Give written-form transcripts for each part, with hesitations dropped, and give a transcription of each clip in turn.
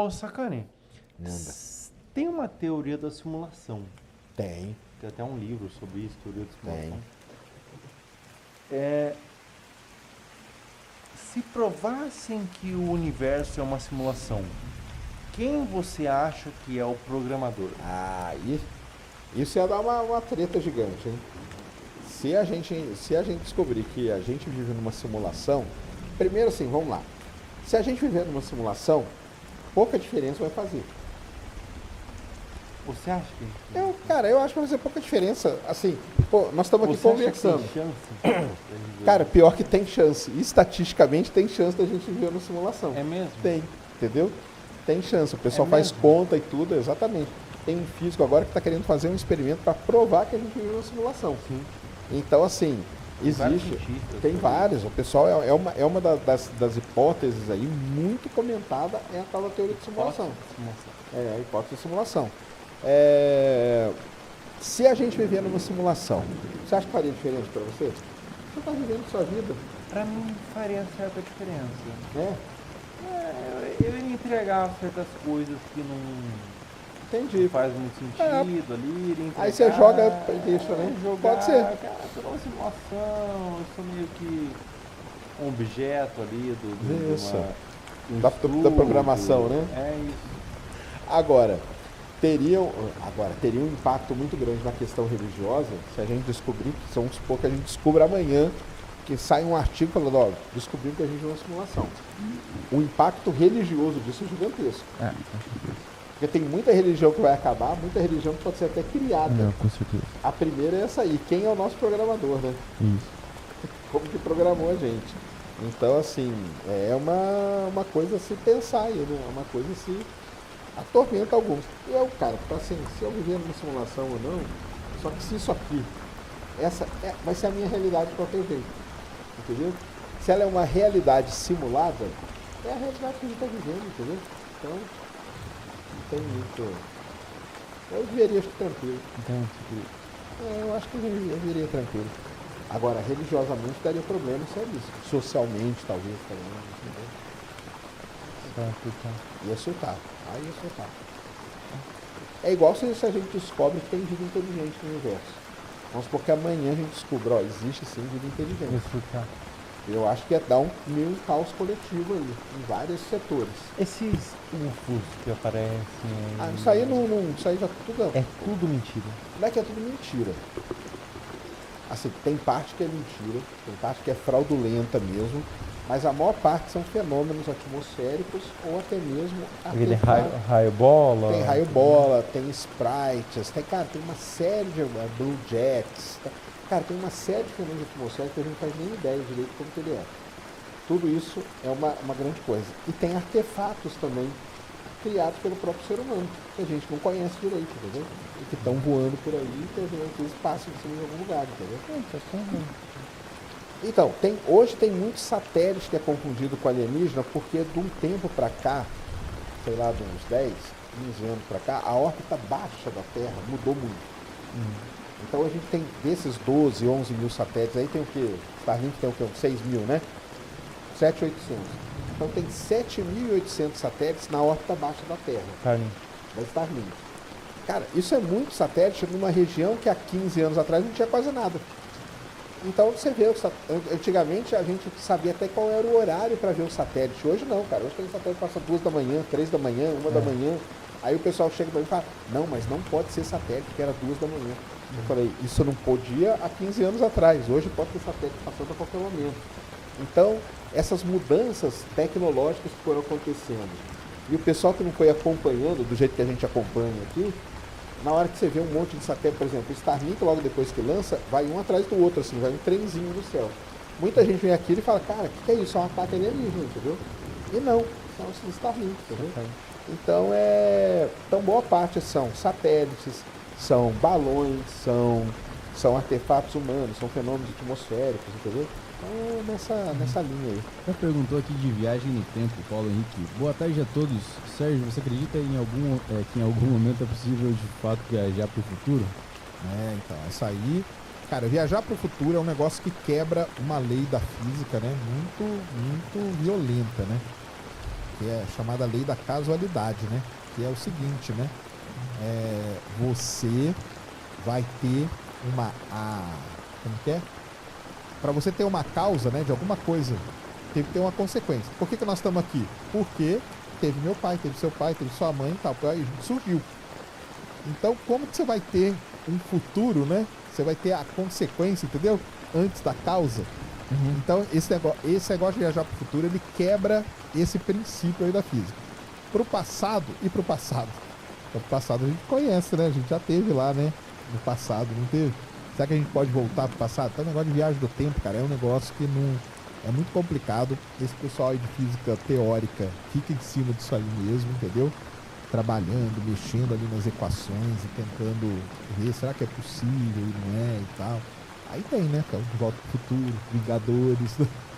Ô, Sacani, Manda. tem uma teoria da simulação. Tem. Tem até um livro sobre isso, teoria da simulação. Tem. Se provassem que o universo é uma simulação, quem você acha que é o programador? Isso ia dar uma treta gigante, hein? Se a gente descobrir que a gente vive numa simulação, primeiro assim, vamos lá. Se a gente viver numa simulação, pouca diferença vai fazer. Você acha que... Eu acho que vai fazer pouca diferença. Assim, pô, nós estamos aqui Você acha conversando. que tem chance? Cara, pior que tem chance. Estatisticamente tem chance da gente viver numa simulação. É mesmo? Tem, entendeu? Tem chance. O pessoal É faz mesmo? conta e tudo, exatamente. Tem um físico agora que está querendo fazer um experimento para provar que a gente vive numa simulação. Sim. Então, assim, Vários existe. cientistas, Tem né? vários. O pessoal é uma das hipóteses aí muito comentada, é a tal da teoria de simulação. É, a hipótese de simulação. Se a gente viver numa simulação, você acha que faria diferença para você? Você está vivendo sua vida, Pra mim faria certa diferença. né? Eu iria entregar certas coisas que não Entendi. faz muito sentido ali. Iria entregar, Aí você joga e deixa, né? Jogar, Pode ser. Cara, toda uma simulação, eu sou meio que um objeto ali Isso. de um Da estudo. programação, né? É isso. Agora, teria um impacto muito grande na questão religiosa se a gente descobrir, que vamos supor que a gente descubra amanhã, que sai um artigo falando, ó, descobrimos que a gente é uma simulação. O impacto religioso disso é gigantesco. Porque tem muita religião que vai acabar, muita religião que pode ser até criada. Não, com certeza. A primeira é essa aí, quem é o nosso programador, né? Isso. Como que programou a gente. Então, assim, é uma coisa a se pensar aí, né? É uma coisa a se atormenta alguns. E eu, cara, assim, se eu viver numa simulação ou não, só que se isso aqui, vai ser a minha realidade de qualquer jeito, entendeu? Se ela é uma realidade simulada, é a realidade que a gente está vivendo, entendeu? Então, não tem muito... Eu viveria, acho que tranquilo. Então, Eu acho que eu viveria tranquilo. Agora, religiosamente daria problema seríssimo. Socialmente, talvez, também, entendeu? Ia surtar. Aí ia surtar. É igual se a gente descobre que tem vida inteligente no universo. Vamos supor que amanhã a gente descubra, ó, existe sim vida inteligente. Eu acho que ia dar meio caos coletivo aí, em vários setores. Esses UFOs que aparecem... Isso aí isso aí já tudo... É tudo mentira. Não é que é tudo mentira. Assim, tem parte que é mentira, tem parte que é fraudulenta mesmo, mas a maior parte são fenômenos atmosféricos ou até mesmo Aquele artefatos. raio bola. Tem raio bola, tem sprites, tem uma série de blue jets, cara, tem uma série de fenômenos atmosféricos que a gente não faz nem ideia direito como que ele é. Tudo isso é uma grande coisa. E tem artefatos também criados pelo próprio ser humano, que a gente não conhece direito, entendeu? E que estão voando por aí e que às vezes passam em cima de algum lugar, entendeu? Então, hoje tem muitos satélites que é confundido com alienígena, porque de um tempo para cá, sei lá, de uns 10, 15 anos para cá, a órbita baixa da Terra mudou muito. Então a gente tem desses 12, 11 mil satélites, aí tem o quê? Starlink tem o quê? Uns 6 mil, né? 7.800. Então tem 7.800 satélites na órbita baixa da Terra. Da Starlink. Cara, isso é muito satélite numa região que há 15 anos atrás não tinha quase nada. Então você vê, antigamente a gente sabia até qual era o horário para ver o satélite. Hoje não, cara. Hoje tem satélite que passa 2 da manhã, 3 da manhã, 1 da manhã. Aí o pessoal chega para mim e fala, não, mas não pode ser satélite, porque era 2 da manhã. Eu falei, isso não podia há 15 anos atrás. Hoje pode ter satélite passando a qualquer momento. Então, essas mudanças tecnológicas que foram acontecendo. E o pessoal que não foi acompanhando do jeito que a gente acompanha aqui, na hora que você vê um monte de satélite, por exemplo, o Starlink logo depois que lança, vai um atrás do outro, assim, vai um trenzinho no céu. Muita gente vem aqui e fala, cara, o que é isso? É um ataque alienígena, entendeu? E não, são esses Starlink, entendeu? Então, então boa parte são satélites, são balões, são artefatos humanos, são fenômenos atmosféricos, entendeu? Então, nessa linha aí. Já perguntou aqui de viagem no tempo, Paulo Henrique. Boa tarde a todos. Sérgio, você acredita que em algum momento é possível de fato viajar para o futuro? Então, essa aí... Cara, viajar para o futuro é um negócio que quebra uma lei da física, né? Muito, muito violenta, né? que é chamada lei da casualidade, né? Que é o seguinte, né? Você vai ter como que é? Para você ter uma causa, né, de alguma coisa, teve que ter uma consequência. Por que nós estamos aqui? Porque teve meu pai, teve seu pai, teve sua mãe e tal. Aí a gente surgiu. Então, como que você vai ter um futuro, né? Você vai ter a consequência, entendeu? Antes da causa. Então, esse negócio de viajar para o futuro, ele quebra esse princípio aí da física. Pro passado. Pro passado a gente conhece, né? A gente já teve lá, né? No passado, não teve? Será que a gente pode voltar pro passado? Então, o negócio de viagem do tempo, cara, é um negócio que não... É muito complicado. Esse pessoal aí de física teórica fica em cima disso aí mesmo, entendeu? Trabalhando, mexendo ali nas equações e tentando ver, será que é possível e não é e tal. Aí tem, né, cara? De Volta pro Futuro, Vingadores.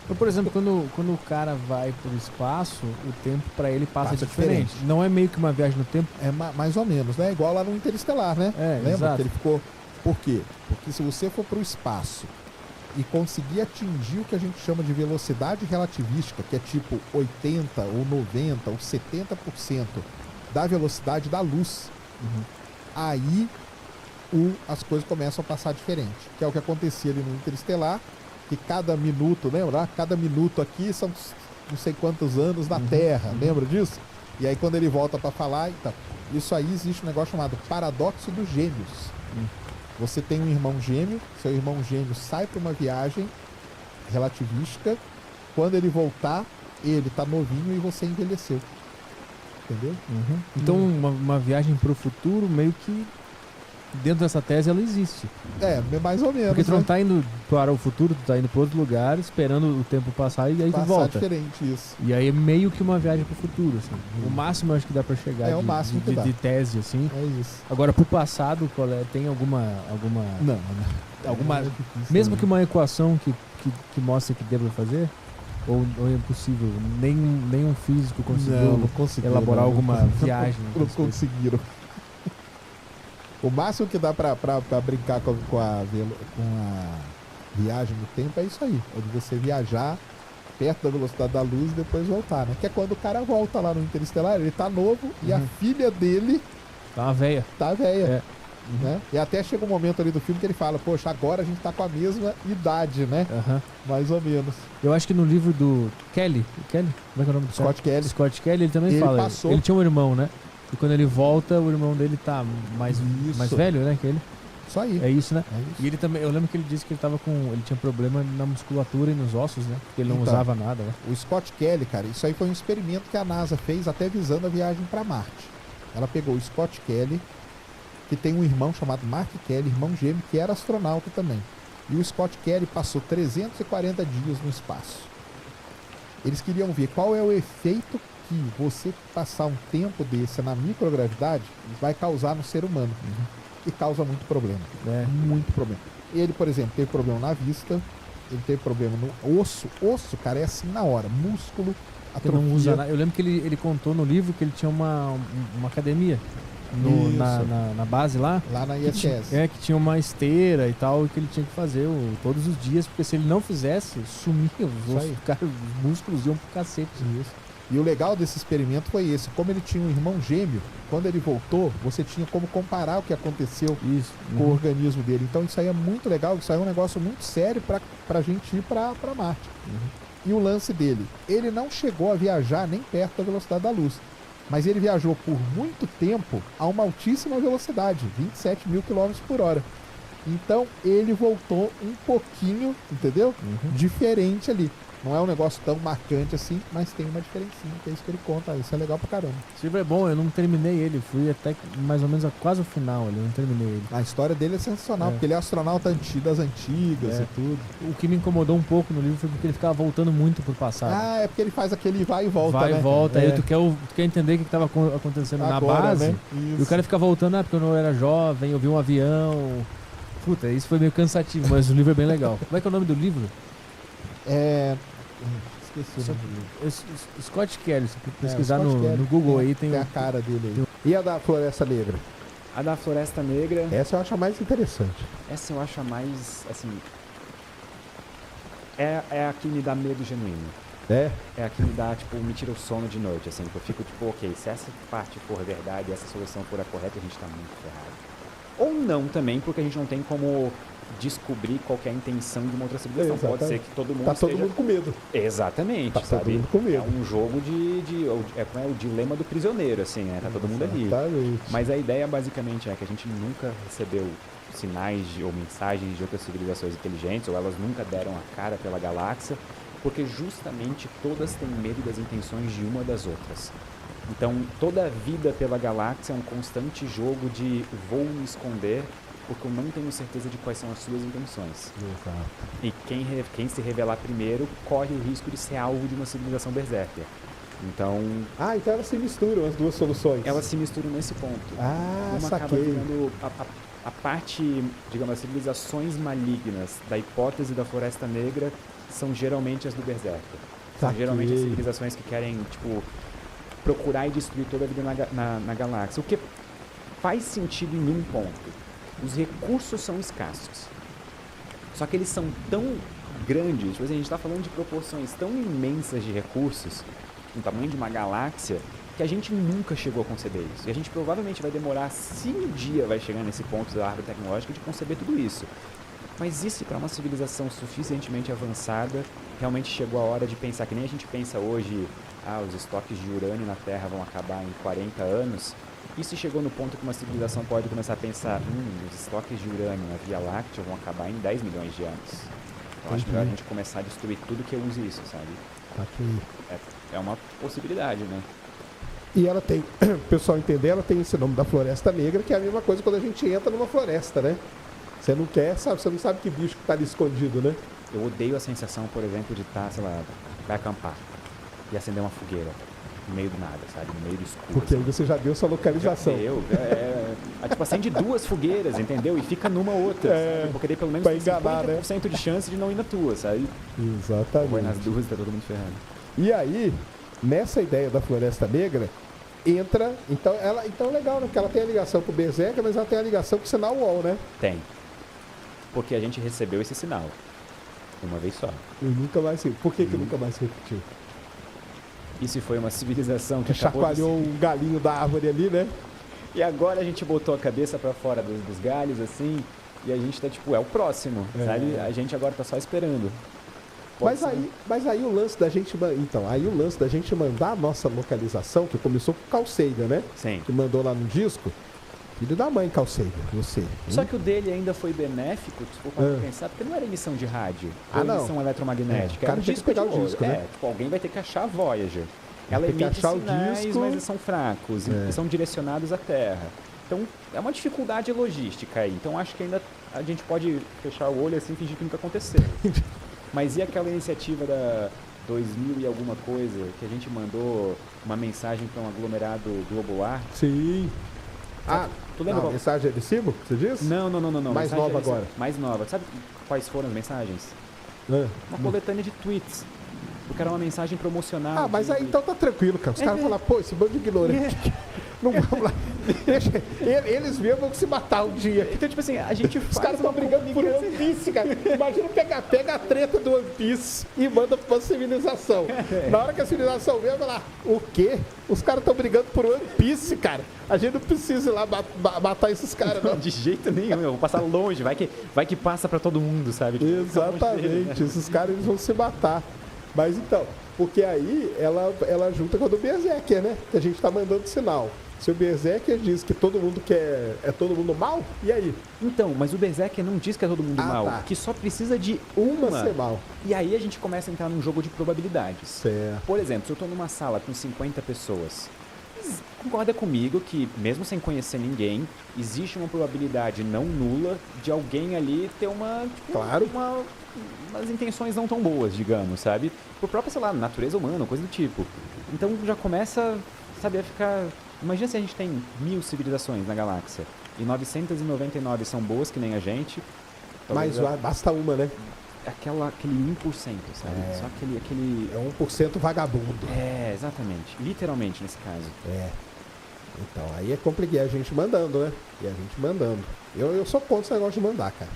Então, por exemplo, quando o cara vai pro espaço, o tempo pra ele passa diferente. diferente. Não é meio que uma viagem no tempo. É mais ou menos, né? Igual lá no Interestelar, né? Lembra exato. que ele ficou... Por quê? Porque se você for pro espaço e conseguir atingir o que a gente chama de velocidade relativística, que é tipo 80 ou 90 ou 70% da velocidade da luz, aí as coisas começam a passar diferente. Que é o que acontecia ali no Interestelar, que cada minuto, lembra? Cada minuto aqui são não sei quantos anos na Terra, lembra disso? E aí quando ele volta para falar, então, isso aí existe um negócio chamado paradoxo dos gêmeos. Você tem um irmão gêmeo, seu irmão gêmeo sai para uma viagem relativística, quando ele voltar, ele tá novinho e você envelheceu. Entendeu? Então, uma viagem pro futuro, meio que dentro dessa tese, ela existe. Mais ou menos. Porque tu né? não tá indo para o futuro, tu tá indo para outro lugar, esperando o tempo passar e aí tu volta. Diferente isso. E aí é meio que uma viagem pro futuro, assim. O máximo eu acho que dá pra chegar o máximo que dá. de tese, assim. É isso. Agora, pro passado, tem alguma... Não. Alguma... É difícil, mesmo né? que uma equação que mostre que deva fazer? Ou é impossível? Nem um físico conseguiu Não conseguiram, elaborar não. alguma viagem? Não conseguiram. O máximo que dá pra brincar com a viagem no tempo é isso aí. É de você viajar perto da velocidade da luz e depois voltar, né? Que é quando o cara volta lá no Interestelar, ele tá novo e a filha dele Tá uma véia. tá velha. É. Né? E até chega um momento ali do filme que ele fala, poxa, agora a gente tá com a mesma idade, né? Mais ou menos. Eu acho que no livro do Kelly? Como é que é o nome do Scott cara? Kelly. Scott Kelly, ele também Ele fala. passou. Ele tinha um irmão, né? E quando ele volta, o irmão dele tá mais velho, né? Que ele. Isso aí. É isso, né? É isso. E ele também, eu lembro que ele disse que ele tinha problema na musculatura e nos ossos, né? Porque ele não Então, usava nada, né? O Scott Kelly, cara, isso aí foi um experimento que a NASA fez até visando a viagem para Marte. Ela pegou o Scott Kelly, que tem um irmão chamado Mark Kelly, irmão gêmeo, que era astronauta também. E o Scott Kelly passou 340 dias no espaço. Eles queriam ver qual é o efeito que você passar um tempo desse na microgravidade vai causar no ser humano. E causa muito problema. Muito problema. Ele, por exemplo, teve problema na vista, ele teve problema no osso. Osso, cara, é assim na hora. Músculo, Porque não usa nada. Eu lembro que ele contou no livro que ele tinha uma academia na base lá. Lá na que ISS. que tinha uma esteira e tal, e que ele tinha que fazer todos os dias, porque se ele não fizesse, sumia os ossos, cara, os músculos iam pro cacete. Isso. E o legal desse experimento foi esse. Como ele tinha um irmão gêmeo, quando ele voltou, você tinha como comparar o que aconteceu com o organismo dele. Então isso aí é muito legal, isso aí é um negócio muito sério pra gente ir pra Marte. E o lance dele, ele não chegou a viajar nem perto da velocidade da luz, mas ele viajou por muito tempo a uma altíssima velocidade, 27 mil quilômetros por hora. Então ele voltou um pouquinho, entendeu? Diferente ali. Não é um negócio tão marcante assim, mas tem uma diferencinha, que é isso que ele conta. Isso é legal pra caramba. Esse livro é bom, eu não terminei ele, fui até mais ou menos quase o final ali, eu não terminei ele. A história dele é sensacional, porque ele é astronauta das antigas e tudo. O que me incomodou um pouco no livro foi porque ele ficava voltando muito pro passado. Ah, é porque ele faz aquele vai e volta, vai né? e volta, aí tu quer entender o que estava acontecendo Agora, na base, né? e o cara fica voltando, porque eu não era jovem, eu vi um avião. Puta, isso foi meio cansativo, mas o livro é bem legal. Como é que é o nome do livro? Esqueci o nome do livro. Scott Kelly, se pesquisar Scott Kelly, no Google aí, tem a cara dele aí. E a da Floresta Negra? A da Floresta Negra, Essa eu acho a mais interessante. essa eu acho a mais, assim... É a que me dá medo genuíno. É. É aquilo que dá, tipo, me tira o sono de noite, assim, que eu fico, tipo, ok, se essa parte for verdade, essa solução for a correta, a gente tá muito ferrado. Ou não também, porque a gente não tem como descobrir qual que é a intenção de uma outra civilização. Pode ser que todo mundo Tá todo esteja... mundo com medo. Exatamente, Tá sabe? todo mundo com medo. É um jogo como é o dilema do prisioneiro, assim, né? Tá todo mundo ali. Exatamente. Mas a ideia basicamente é que a gente nunca recebeu sinais ou mensagens de outras civilizações inteligentes, ou elas nunca deram a cara pela galáxia, porque justamente todas têm medo das intenções de uma das outras. Então, toda a vida pela galáxia é um constante jogo de vou me esconder porque eu não tenho certeza de quais são as suas intenções. Exato. E quem se revelar primeiro corre o risco de ser alvo de uma civilização berserker. Então, Então elas se misturam, as duas soluções. elas se misturam nesse ponto. Uma acaba saquei. virando a parte, digamos, as civilizações malignas da hipótese da Floresta Negra são geralmente as do berserker. São Saquei. geralmente as civilizações que querem, tipo, procurar e destruir toda a vida na galáxia. O que faz sentido em um ponto. Os recursos são escassos. Só que eles são tão grandes, tipo assim, a gente está falando de proporções tão imensas de recursos, no tamanho de uma galáxia, que a gente nunca chegou a conceber isso. E a gente provavelmente vai demorar, se um dia vai chegar nesse ponto da árvore tecnológica, de conceber tudo isso. Mas e se para uma civilização suficientemente avançada, realmente chegou a hora de pensar, que nem a gente pensa hoje, os estoques de urânio na Terra vão acabar em 40 anos, e se chegou no ponto que uma civilização pode começar a pensar, os estoques de urânio na Via Láctea vão acabar em 10 milhões de anos. Então acho melhor a gente começar a destruir tudo que use isso, sabe? Saquei. É uma possibilidade, né? E ela tem, o pessoal entender, ela tem esse nome da Floresta Negra, que é a mesma coisa quando a gente entra numa floresta, né? Você não quer, sabe? Você não sabe que bicho que tá ali escondido, né? Eu odeio a sensação, por exemplo, de estar, sei lá, vai acampar e acender uma fogueira no meio do nada, sabe? No meio do escuro. Porque aí assim. você já deu sua localização. Já deu. Tipo, acende duas fogueiras, entendeu? E fica numa outra, sabe? Porque daí pelo menos pra tem enganar, 50% de chance de não ir na tua, sabe? Exatamente. Vai nas duas, tá todo mundo ferrado. E aí, nessa ideia da Floresta Negra, entra... Então é legal, né? Porque ela tem a ligação com o Berserker, mas ela tem a ligação com o sinal UOL, né? Tem. Porque a gente recebeu esse sinal. Uma vez só. E nunca mais se... Por que nunca mais se repetiu? E se foi uma civilização que Que chacoalhou um galinho da árvore ali, né? E agora a gente botou a cabeça pra fora dos galhos, assim, e a gente tá tipo, é o próximo, sabe? A gente agora tá só esperando. Pode ser. Mas aí o lance da gente... Então, aí o lance da gente mandar a nossa localização, que começou com o Carl Sagan, né? Sim. Que mandou lá no disco. Filho da mãe, Carl Sagan, você. Só que o dele ainda foi benéfico, se for para pensar, porque não era emissão de rádio, não. emissão eletromagnética. O cara Era um tinha que pegar o de ouro. disco, né? Tipo, alguém vai ter que achar a Voyager. Ela tem que emite achar o sinais, disco. mas eles são fracos, e são direcionados à Terra. Então, é uma dificuldade logística aí. Então, acho que ainda a gente pode fechar o olho assim e fingir que nunca aconteceu. Mas e aquela iniciativa da 2000 e alguma coisa, que a gente mandou uma mensagem para um aglomerado globular? Sim. Tu lembra? A mensagem é de cima, você diz? Não. Mais Mensagem nova é essa. agora. Mais nova. Sabe quais foram as mensagens? É. Uma coletânea de tweets. Porque era uma mensagem promocional. Mas aí então tá tranquilo, cara. Os caras falam, pô, esse bando de ignorante. Não vamos lá. Deixa, eles mesmos vão se matar um dia. Então, tipo assim, a gente faz... Os caras estão brigando por One Piece, cara. Imagina pega a treta do One Piece e manda pra uma civilização. Na hora que a civilização vem, vai lá, o quê? Os caras estão brigando por One Piece, cara. A gente não precisa ir lá matar esses caras, não. De jeito nenhum, eu vou passar longe. Vai que passa pra todo mundo, sabe? Tipo, Exatamente. Esses caras eles vão se matar. Mas então, porque aí ela junta com a do Berserker, né? Que a gente tá mandando sinal. Se o Berserker diz que todo mundo é todo mundo mal, e aí? Então, mas o Berserker não diz que é todo mundo mal, tá. que só precisa de Uma ser mal. E aí a gente começa a entrar num jogo de probabilidades. Certo. Por exemplo, se eu tô numa sala com 50 pessoas, concorda comigo que, mesmo sem conhecer ninguém, existe uma probabilidade não nula de alguém ali ter Claro. umas intenções não tão boas, digamos, sabe? Por própria, sei lá, natureza humana, coisa do tipo. Então já começa, sabe, a ficar... Imagina se a gente tem 1000 civilizações na galáxia e 999 são boas, que nem a gente. Mas basta uma, né? Aquele 1%, sabe? Só aquele... É 1% vagabundo. Exatamente. Literalmente, nesse caso. Então, aí é complicado. A gente mandando, né? E a gente mandando. Eu sou contra esse negócio de mandar, cara.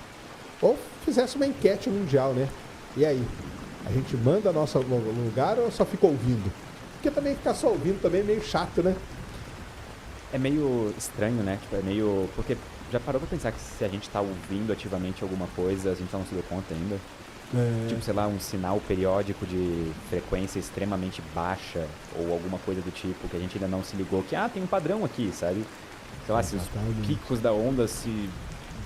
Ou fizesse uma enquete mundial, né? E aí? A gente manda no lugar ou só fica ouvindo? Porque também ficar só ouvindo também é meio chato, né? É meio estranho, né? Tipo, é meio... Porque já parou pra pensar que se a gente tá ouvindo ativamente alguma coisa, a gente não se deu conta ainda? Tipo, sei lá, um sinal periódico de frequência extremamente baixa ou alguma coisa do tipo, que a gente ainda não se ligou que, tem um padrão aqui, sabe? Sei lá, se os Exatamente. picos da onda se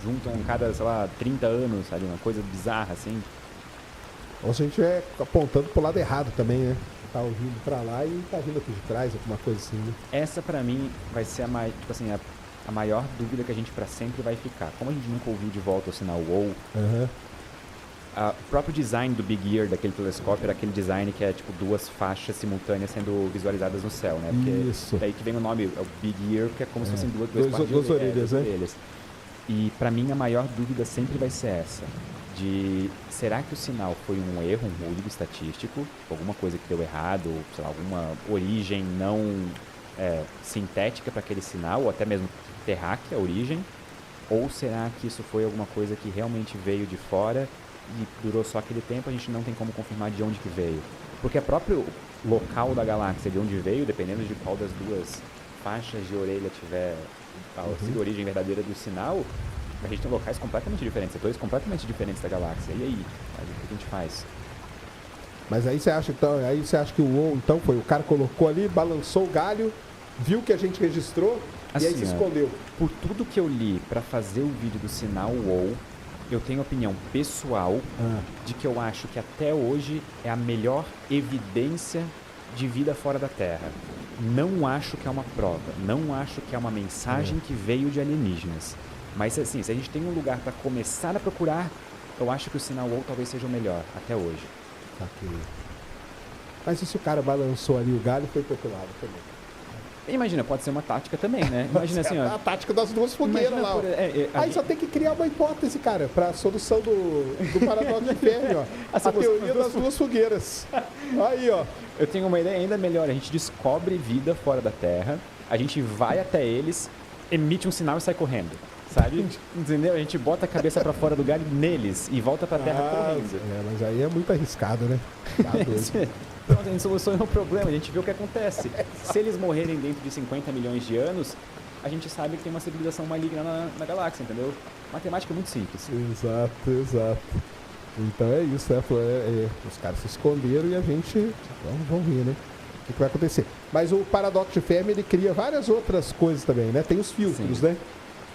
juntam cada, sei lá, 30 anos, sabe? Uma coisa bizarra, assim. Ou se a gente estiver apontando pro lado errado também, né? Tá ouvindo pra lá e tá vindo aqui de trás, alguma coisa assim, né? Essa, pra mim, vai ser tipo assim, a maior dúvida que a gente pra sempre vai ficar. Como a gente nunca ouviu de volta o sinal WOW, Aham. o próprio design do Big Ear, daquele telescópio, era aquele design que é tipo duas faixas simultâneas sendo visualizadas no céu, né? Porque Isso. daí que vem o nome, é o Big Ear, que é como se fossem duas Duas orelhas, né? orelhas. E pra mim a maior dúvida sempre vai ser essa, de será que o sinal foi um erro, um ruído estatístico, alguma coisa que deu errado, ou, sei lá, alguma origem não sintética para aquele sinal, ou até mesmo terráquea a origem, ou será que isso foi alguma coisa que realmente veio de fora e durou só aquele tempo, a gente não tem como confirmar de onde que veio. Porque o próprio local da galáxia, de onde veio, dependendo de qual das duas faixas de orelha tiver sido a origem verdadeira do sinal, a gente tem locais completamente diferentes, setores completamente diferentes da galáxia. E aí? O que a gente faz? Mas aí você acha então, que o WoW então foi o cara colocou ali, balançou o galho, viu que a gente registrou e aí Assim, se ó, escondeu. Por tudo que eu li para fazer o vídeo do sinal WoW, eu tenho opinião pessoal de que eu acho que até hoje é a melhor evidência de vida fora da Terra. Não acho que é uma prova, não acho que é uma mensagem que veio de alienígenas. Mas assim, se a gente tem um lugar para começar a procurar, eu acho que o sinal WoW talvez seja o melhor, até hoje. Ok. Mas e se o cara balançou ali o galho e foi pro outro lado também? Imagina, pode ser uma tática também, né? Imagina assim, ó. A tática das duas fogueiras Imagina lá. Ó. por- Aí só tem que criar uma hipótese, cara, pra solução do paradoxo de Fermi, ó. A teoria das duas fogueiras. Aí, ó. Eu tenho uma ideia ainda melhor. A gente descobre vida fora da Terra, a gente vai até eles, emite um sinal e sai correndo. Sabe? Entendeu? A gente bota a cabeça pra fora do galho neles e volta pra Terra correndo. Mas aí é muito arriscado, né? Tá doido. Então, a gente soluciona o problema, a gente vê o que acontece. Se eles morrerem dentro de 50 milhões de anos, a gente sabe que tem uma civilização maligna na galáxia, entendeu? Matemática muito simples. Exato. Então é isso, né? Os caras se esconderam e a gente... Vamos ver, né? O que vai acontecer. Mas o paradoxo de Fermi, ele cria várias outras coisas também, né? Tem os filtros, Sim. né?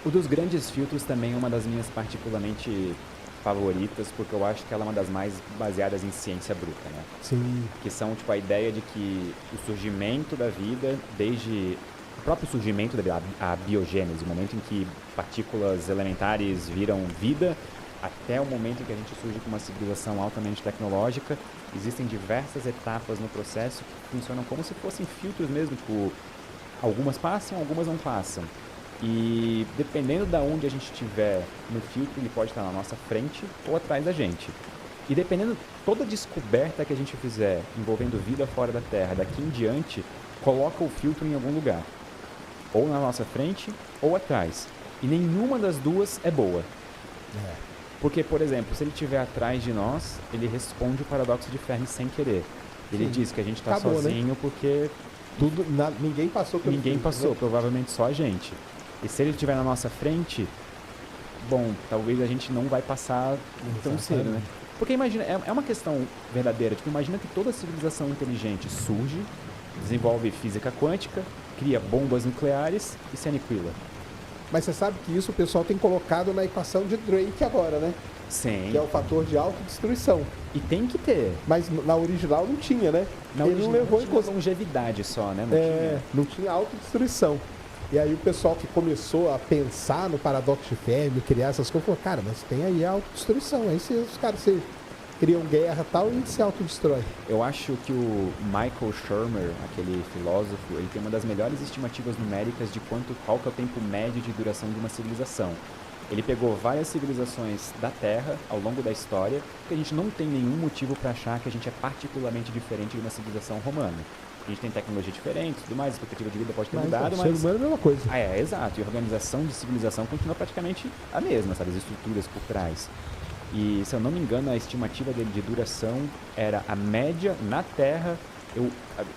O dos grandes filtros também é uma das minhas particularmente favoritas, porque eu acho que ela é uma das mais baseadas em ciência bruta, né? Sim. Que são, tipo, a ideia de que o surgimento da vida, desde o próprio surgimento a biogênese, o momento em que partículas elementares viram vida, até o momento em que a gente surge com uma civilização altamente tecnológica, existem diversas etapas no processo que funcionam como se fossem filtros mesmo, tipo, algumas passam, algumas não passam. E dependendo da onde a gente estiver no filtro, ele pode estar na nossa frente ou atrás da gente. E dependendo toda descoberta que a gente fizer envolvendo vida fora da Terra, daqui em diante, coloca o filtro em algum lugar. Ou na nossa frente ou atrás. E nenhuma das duas é boa. Porque, por exemplo, se ele estiver atrás de nós, ele responde o paradoxo de Fermi sem querer. Ele diz que a gente está Acabou, né? sozinho porque Ninguém passou pelo ninguém filtro, passou, né? provavelmente só a gente. E se ele estiver na nossa frente, bom, talvez a gente não vai passar tão cedo, né? Porque imagina, é uma questão verdadeira. Tipo, imagina que toda civilização inteligente surge, desenvolve física quântica, cria bombas nucleares e se aniquila. Mas você sabe que isso o pessoal tem colocado na equação de Drake agora, né? Sim. Que é o fator de autodestruição. E tem que ter. Mas na original não tinha, né? Na Ele original não levou em tinha consideração. longevidade só, né? Não tinha. Não tinha autodestruição. E aí o pessoal que começou a pensar no paradoxo de Fermi, criar essas coisas, falou, cara, mas tem aí a autodestruição. Aí os caras criam guerra e tal e se autodestrói. Eu acho que o Michael Shermer, aquele filósofo, ele tem uma das melhores estimativas numéricas de qual que é o tempo médio de duração de uma civilização. Ele pegou várias civilizações da Terra ao longo da história, que a gente não tem nenhum motivo para achar que a gente é particularmente diferente de uma civilização romana. A gente tem tecnologia diferente, tudo mais, a expectativa de vida pode ter mudado, o mas... ser humano é a mesma coisa. exato. E a organização de civilização continua praticamente a mesma, sabe? As estruturas por trás. E, se eu não me engano, a estimativa dele de duração era a média na Terra.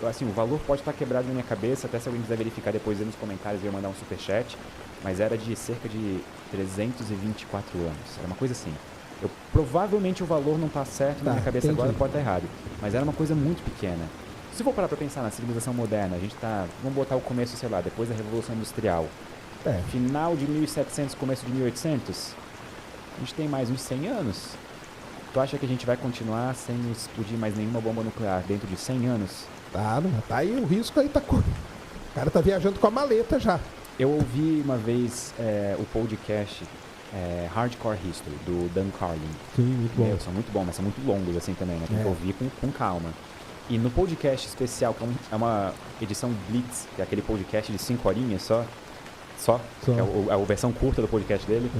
Assim, o valor pode estar quebrado na minha cabeça, até se alguém quiser verificar depois aí nos comentários, eu ia mandar um superchat, mas era de cerca de 324 anos, era uma coisa assim. Provavelmente o valor não está certo na minha cabeça entendi. agora, pode estar errado, mas era uma coisa muito pequena. Se for parar para pensar na civilização moderna, a gente tá, vamos botar o começo, sei lá, depois da Revolução Industrial, final de 1700, começo de 1800, a gente tem mais uns 100 anos. Tu acha que a gente vai continuar sem explodir mais nenhuma bomba nuclear dentro de 100 anos? Tá aí o risco aí, o cara tá viajando com a maleta já. Eu ouvi uma vez o podcast Hardcore History, do Dan Carlin. Sim, muito bom. São muito bons, mas são muito longos assim também, né? Tem que ouvir com calma. E no podcast especial, que é uma edição Blitz, que é aquele podcast de 5 horinhas só. Que é a versão curta do podcast dele.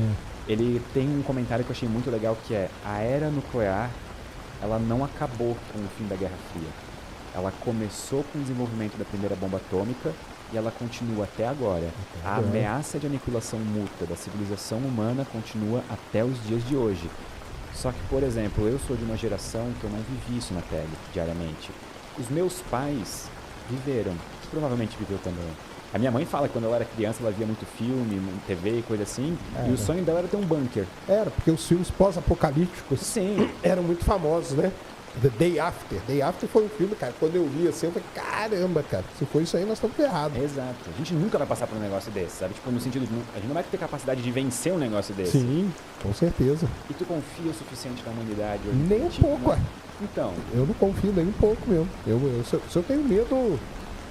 Ele tem um comentário que eu achei muito legal, que é: a era nuclear, ela não acabou com o fim da Guerra Fria. Ela começou com o desenvolvimento da primeira bomba atômica e ela continua até agora. A ameaça de aniquilação mútua da civilização humana continua até os dias de hoje. Só que, por exemplo, eu sou de uma geração que eu não vivi isso na pele diariamente. Os meus pais viveram, provavelmente viveu também. A minha mãe fala que quando ela era criança ela via muito filme, TV e coisa assim, e o sonho dela era ter um bunker. Era, porque os filmes pós-apocalípticos eram muito famosos, né? The Day After. Day After foi um filme, cara, quando eu li assim, eu falei, caramba, cara, se for isso aí, nós estamos ferrados. Exato. A gente nunca vai passar por um negócio desse, sabe? Tipo, no sentido de, a gente não vai ter capacidade de vencer um negócio desse. Sim, com certeza. E tu confia o suficiente na humanidade hoje? Nem um pouco, ué. Então. Eu não confio nem um pouco mesmo. Se eu tenho medo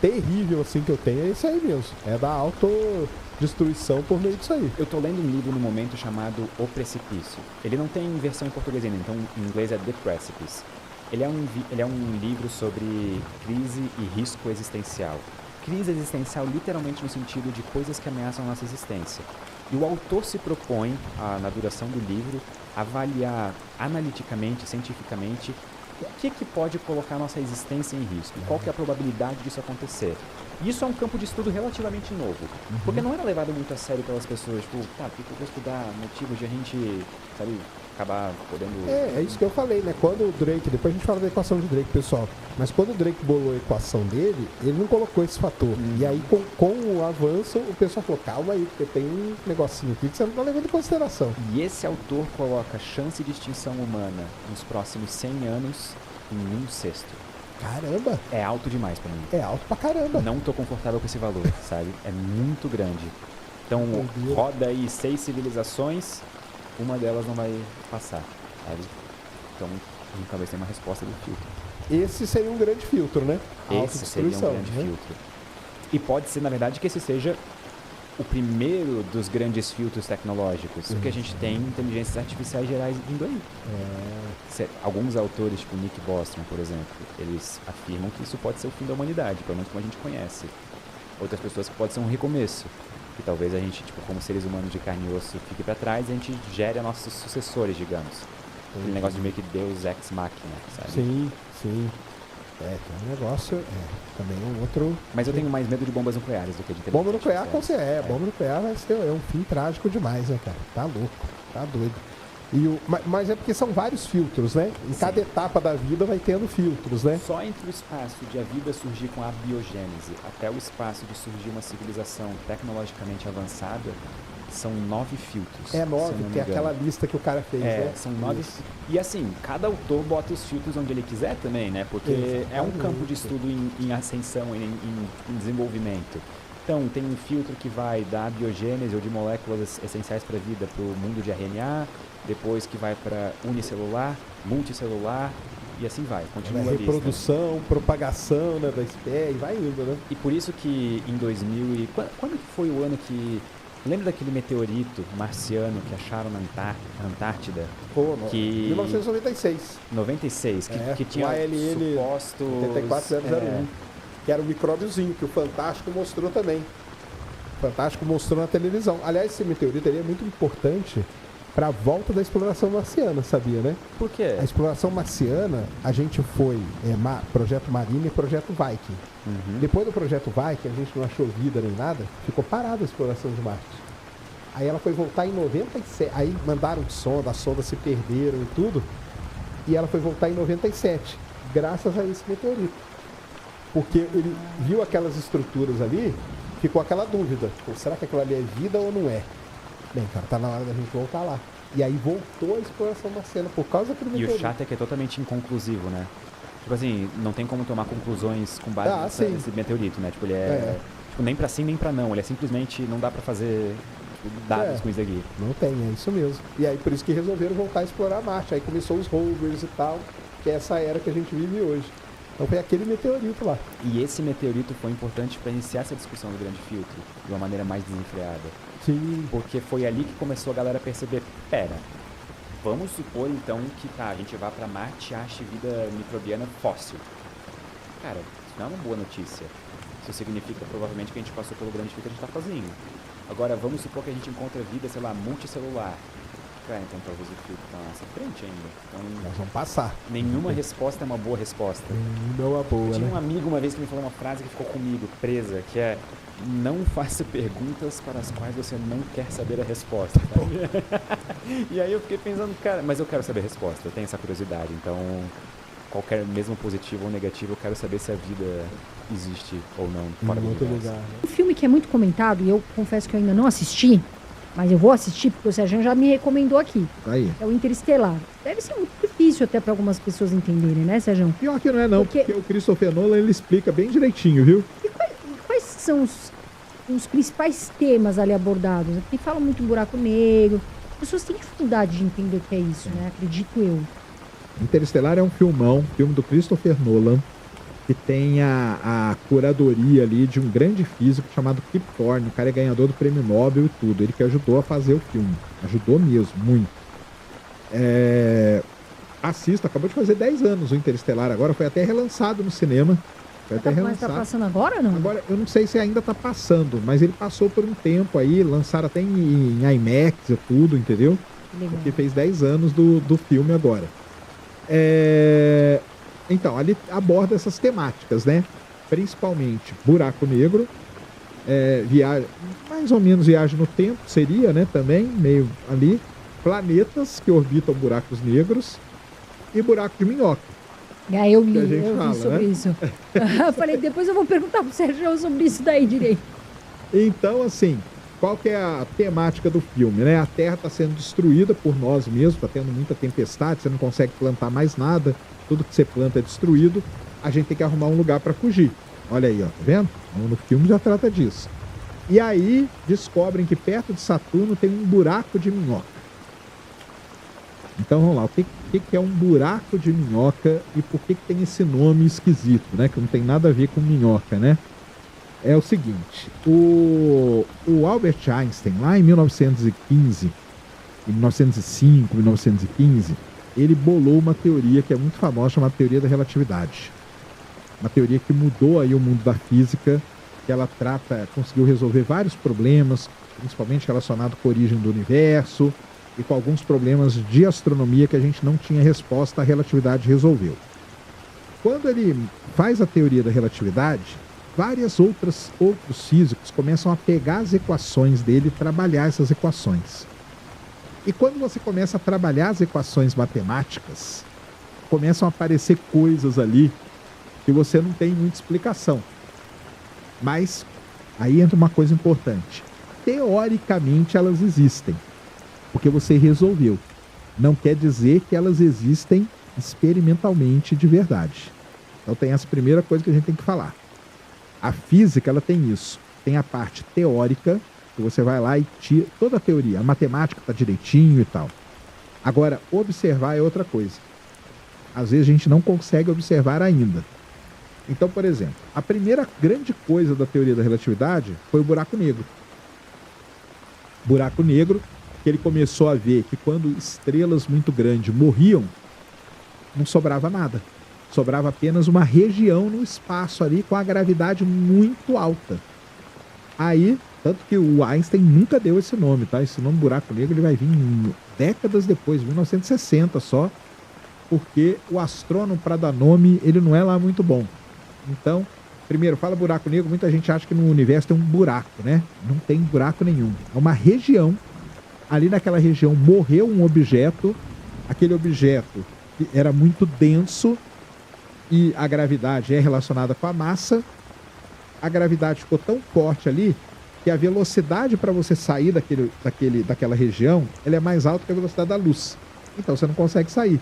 terrível, assim, que eu tenho, é esse aí mesmo. É da autodestruição por meio disso aí. Eu tô lendo um livro no momento chamado O Precipício. Ele não tem versão em português ainda, então em inglês é The Precipice. Ele é um livro sobre crise e risco existencial. Crise existencial literalmente no sentido de coisas que ameaçam a nossa existência. E o autor se propõe, na duração do livro, avaliar analiticamente, cientificamente, o que pode colocar a nossa existência em risco, qual que é a probabilidade disso acontecer. E isso é um campo de estudo relativamente novo, porque não era levado muito a sério pelas pessoas, tipo, tá, porque eu vou estudar motivos de a gente, sabe, acabar podendo... É isso que eu falei, né? Quando o Drake, depois a gente fala da equação de Drake, pessoal, mas quando o Drake bolou a equação dele, ele não colocou esse fator. E aí, com o avanço, o pessoal falou, calma aí, porque tem um negocinho aqui que você não tá levando em consideração. E esse autor coloca chance de extinção humana nos próximos 100 anos em 1/6. Caramba! É alto demais pra mim. É alto pra caramba. Não tô confortável com esse valor, sabe? É muito grande. Então, roda aí 6 civilizações, uma delas não vai passar, sabe? Então, a gente talvez tenha uma resposta do filtro. Esse seria um grande filtro, né? Esse seria um grande filtro. E pode ser, na verdade, que esse seja o primeiro dos grandes filtros tecnológicos, porque a gente tem inteligências artificiais gerais vindo aí. Alguns autores, tipo Nick Bostrom, por exemplo, eles afirmam que isso pode ser o fim da humanidade, pelo menos como a gente conhece. Outras pessoas que pode ser um recomeço, que talvez a gente, tipo, como seres humanos de carne e osso, fique para trás e a gente gere a nossos sucessores, digamos. Aquele negócio de meio que Deus ex machina, sabe? Sim. Tem um negócio, também um outro... Mas eu tenho mais medo de bombas nucleares do que de Bomba nuclear, artificiais. bomba nuclear vai ser um fim trágico demais, né, cara? Tá louco, tá doido. Mas é porque são vários filtros, né? Em cada etapa da vida vai tendo filtros, né? Só entre o espaço de a vida surgir com a biogênese até o espaço de surgir uma civilização tecnologicamente avançada, são 9 filtros. É 9, se eu não me que é engano. aquela lista que o cara fez, né? São 9. Isso. E assim, cada autor bota os filtros onde ele quiser também, né? Porque é um campo de estudo em ascensão, em desenvolvimento. Então, tem um filtro que vai da biogênese ou de moléculas essenciais para a vida para o mundo de RNA, depois que vai para unicelular, multicelular, e assim vai. Continua a lista. Reprodução, propagação, né, da espécie, vai indo, né? E por isso que em 2000 quando que foi o ano que... Lembra daquele meteorito marciano que acharam na Antártida? Pô, que... 1996. 96, que tinha o ALN supostos... 84001, que era um micróbiozinho, que o Fantástico mostrou também. O Fantástico mostrou na televisão. Aliás, esse meteorito ele é muito importante para a volta da exploração marciana, sabia, né? Por quê? A exploração marciana, a gente foi Projeto Marine e Projeto Viking. Depois do Projeto Viking, a gente não achou vida nem nada, ficou parada a exploração de Marte. Aí ela foi voltar em 97. Aí mandaram sonda, as sondas se perderam e tudo. E ela foi voltar em 97, graças a esse meteorito. Porque ele viu aquelas estruturas ali, ficou aquela dúvida. Pô, será que aquilo ali é vida ou não é? Bem, cara, tá na hora da gente voltar lá. E aí voltou a exploração marciana por causa daquele E meteorito. o chato é que é totalmente inconclusivo, né? Tipo assim, não tem como tomar conclusões com base nesse meteorito, né? Tipo, ele tipo, nem pra sim, nem pra não. Ele é simplesmente, não dá pra fazer dados com isso aqui. Não tem, é isso mesmo. E aí por isso que resolveram voltar a explorar Marte. Aí começou os rovers e tal, que é essa era que a gente vive hoje. Então foi aquele meteorito lá. E esse meteorito foi importante para iniciar essa discussão do grande filtro de uma maneira mais desenfreada. Sim. Porque foi ali que começou a galera a perceber, pera, vamos supor então que a gente vá para Marte e ache vida microbiana fóssil. Cara, isso não é uma boa notícia. Isso significa provavelmente que a gente passou pelo grande filtro e a gente tá sozinho. Agora vamos supor que a gente encontra vida, sei lá, multicelular. Então talvez o filtro tá à frente ainda. Então, Nós vamos passar. nenhuma resposta é uma boa resposta. Não é boa, Eu tinha né? um amigo uma vez que me falou uma frase que ficou comigo, presa, que é: não faça perguntas para as quais você não quer saber a resposta. E aí eu fiquei pensando, cara, mas eu quero saber a resposta, eu tenho essa curiosidade, então qualquer, mesmo positivo ou negativo, eu quero saber se a vida existe ou não fora do Muito universo. lugar. Né? Um filme que é muito comentado, e eu confesso que eu ainda não assisti, mas eu vou assistir porque o Sérgio já me recomendou aqui. Aí. É o Interestelar. Deve ser muito difícil até para algumas pessoas entenderem, né, Sérgio? Pior que não é não, Porque- porque o Christopher Nolan ele explica bem direitinho, viu? E quais são os principais temas ali abordados? Porque falam muito em buraco negro. As pessoas têm dificuldade de entender o que é isso, né? Acredito eu. Interestelar é um filmão, filme do Christopher Nolan, que tem a curadoria ali de um grande físico chamado Kip Thorne. O cara é ganhador do prêmio Nobel e tudo. Ele que ajudou a fazer o filme. Ajudou mesmo, muito. Assista, acabou de fazer 10 anos o Interestelar agora. Foi até relançado no cinema. Foi até Mas tá relançado. passando agora ou não? Agora, eu não sei se ainda tá passando, mas ele passou por um tempo aí, lançaram até em IMAX e tudo, entendeu? Legal. Porque fez 10 anos do filme agora. Então, ali aborda essas temáticas, né? Principalmente buraco negro, viagem, mais ou menos viagem no tempo seria, né? Também, meio ali. Planetas que orbitam buracos negros e buraco de minhoca. Aí eu que a li, gente eu fala, vi sobre né? isso. Eu falei, depois eu vou perguntar pro Sérgio sobre isso daí direito. Então, assim, qual que é a temática do filme, né? A Terra está sendo destruída por nós mesmos, está tendo muita tempestade, você não consegue plantar mais nada, tudo que você planta é destruído, a gente tem que arrumar um lugar para fugir. Olha aí, ó, tá vendo? No filme já trata disso. E aí descobrem que perto de Saturno tem um buraco de minhoca. Então vamos lá, o que é um buraco de minhoca e por que tem esse nome esquisito, né? Que não tem nada a ver com minhoca, né? É o seguinte, o Albert Einstein, lá em 1915, em 1905, 1915, ele bolou uma teoria que é muito famosa, chamada teoria da relatividade. Uma teoria que mudou aí o mundo da física, que ela conseguiu resolver vários problemas, principalmente relacionados com a origem do universo e com alguns problemas de astronomia que a gente não tinha resposta, a relatividade resolveu. Quando ele faz a teoria da relatividade, outros físicos começam a pegar as equações dele e trabalhar essas equações. E quando você começa a trabalhar as equações matemáticas, começam a aparecer coisas ali que você não tem muita explicação. Mas aí entra uma coisa importante. Teoricamente elas existem, porque você resolveu. Não quer dizer que elas existem experimentalmente de verdade. Então tem essa primeira coisa que a gente tem que falar. A física, ela tem isso. Tem a parte teórica, que você vai lá e tira toda a teoria. A matemática está direitinho e tal. Agora, observar é outra coisa. Às vezes a gente não consegue observar ainda. Então, por exemplo, a primeira grande coisa da teoria da relatividade foi o buraco negro. Buraco negro, que ele começou a ver que quando estrelas muito grandes morriam, não sobrava nada. Sobrava apenas uma região no espaço ali com a gravidade muito alta. Aí, tanto que o Einstein nunca deu esse nome, tá? Esse nome buraco negro ele vai vir décadas depois, 1960 só, porque o astrônomo para dar nome, ele não é lá muito bom. Então, Primeiro, fala buraco negro, muita gente acha que no universo tem um buraco, né? Não tem buraco nenhum. É uma região. Ali naquela região morreu um objeto. Aquele objeto era muito denso e a gravidade é relacionada com a massa. A gravidade ficou tão forte ali que a velocidade para você sair daquela região, ela é mais alta que a velocidade da luz. Então você não consegue sair.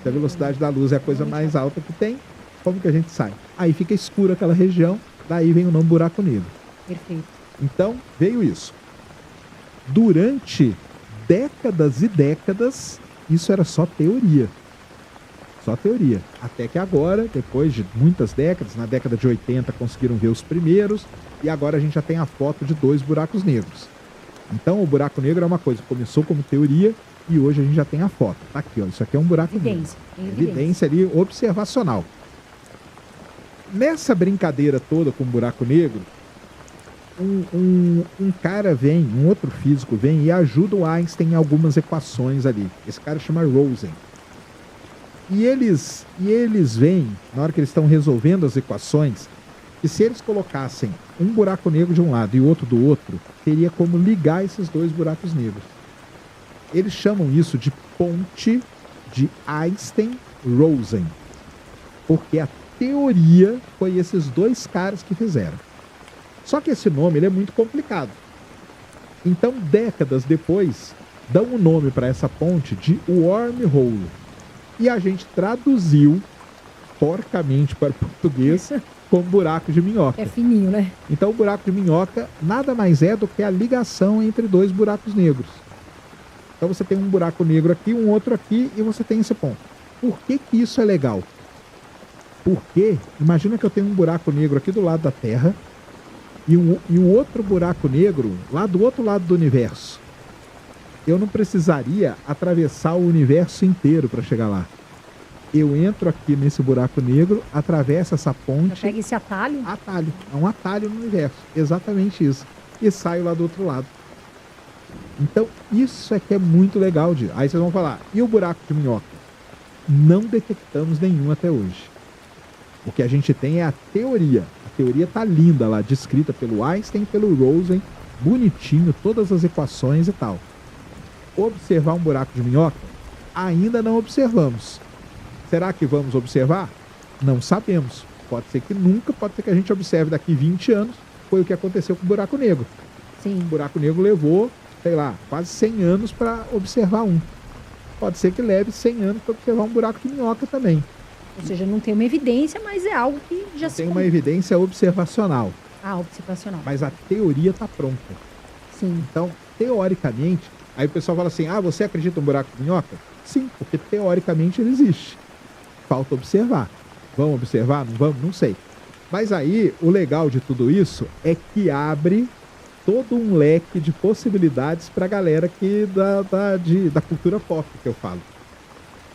Se a velocidade da luz é a coisa mais alta que tem, como que a gente sai? Aí fica escura aquela região, daí vem o nome buraco negro. Perfeito. Então, veio isso. Durante décadas e décadas, isso era só teoria. Só teoria. Até que agora, depois de muitas décadas, na década de 80 conseguiram ver os primeiros, e agora a gente já tem a foto de 2 buracos negros. Então, o buraco negro é uma coisa que começou como teoria, e hoje a gente já tem a foto. Tá aqui, ó. Isso aqui é um buraco Evidência. negro. Tem Evidência ali observacional. Nessa brincadeira toda com o buraco negro, um cara vem, um outro físico vem e ajuda o Einstein em algumas equações ali. Esse cara chama Rosen. E eles veem, na hora que eles estão resolvendo as equações, que se eles colocassem um buraco negro de um lado e outro do outro, teria como ligar esses 2 buracos negros. Eles chamam isso de ponte de Einstein-Rosen. Porque a teoria foi esses 2 caras que fizeram. Só que esse nome ele é muito complicado. Então, décadas depois, dão o nome para essa ponte de wormhole. E a gente traduziu porcamente para o português como buraco de minhoca. É fininho, né? Então, o buraco de minhoca nada mais é do que a ligação entre 2 buracos negros. Então, você tem um buraco negro aqui, um outro aqui, e você tem esse ponto. Por que isso é legal? Porque, imagina que eu tenho um buraco negro aqui do lado da Terra e um outro buraco negro lá do outro lado do universo. Eu não precisaria atravessar o universo inteiro para chegar lá. Eu entro aqui nesse buraco negro, atravesso essa ponte. Já pega esse atalho. Atalho. É um atalho no universo. Exatamente isso. E saio lá do outro lado. Então, isso é que é muito legal. Aí vocês vão falar, e o buraco de minhoca? Não detectamos nenhum até hoje. O que a gente tem é a teoria. A teoria tá linda lá, descrita pelo Einstein, pelo Rosen, bonitinho, todas as equações e tal. Observar um buraco de minhoca? Ainda não observamos. Será que vamos observar? Não sabemos. Pode ser que nunca, pode ser que a gente observe daqui 20 anos. Foi o que aconteceu com o buraco negro. Sim. O buraco negro levou, sei lá, quase 100 anos para observar um. Pode ser que leve 100 anos para observar um buraco de minhoca também. Ou seja, não tem uma evidência, mas é algo que já se... Tem uma evidência observacional, observacional. mas a teoria está pronta. Sim. Então, teoricamente, aí o pessoal fala assim, você acredita em um buraco de minhoca? Sim, porque teoricamente ele existe. Falta observar. Vamos observar? Não vamos? Não sei. Mas aí, o legal de tudo isso é que abre todo um leque de possibilidades para a galera aqui da cultura pop, que eu falo.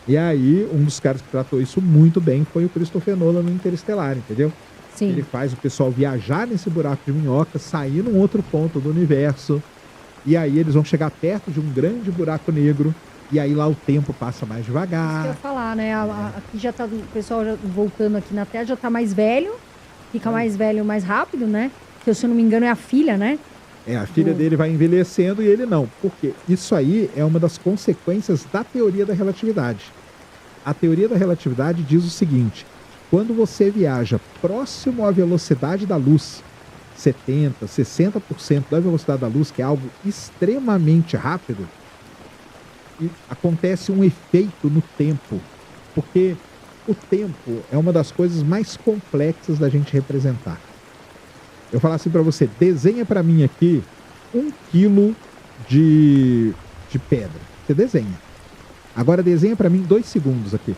E aí, um dos caras que tratou isso muito bem foi o Christopher Nolan no Interestelar, entendeu? Sim. Ele faz o pessoal viajar nesse buraco de minhoca, sair num outro ponto do universo, e aí eles vão chegar perto de um grande buraco negro, e aí lá o tempo passa mais Isso que eu devagar. ia falar, né? Aqui já tá, o pessoal já voltando aqui na Terra já tá mais velho, fica mais velho mais rápido, né? Que se eu não me engano é a filha, né? A filha dele vai envelhecendo e ele não. Porque isso aí é uma das consequências da teoria da relatividade. A teoria da relatividade diz o seguinte: quando você viaja próximo à velocidade da luz, 70%, 60% da velocidade da luz, que é algo extremamente rápido, e acontece um efeito no tempo. Porque o tempo é uma das coisas mais complexas da gente representar. Eu falar assim para você, desenha para mim aqui 1 quilo de pedra. Você desenha. Agora desenha para mim 2 segundos aqui.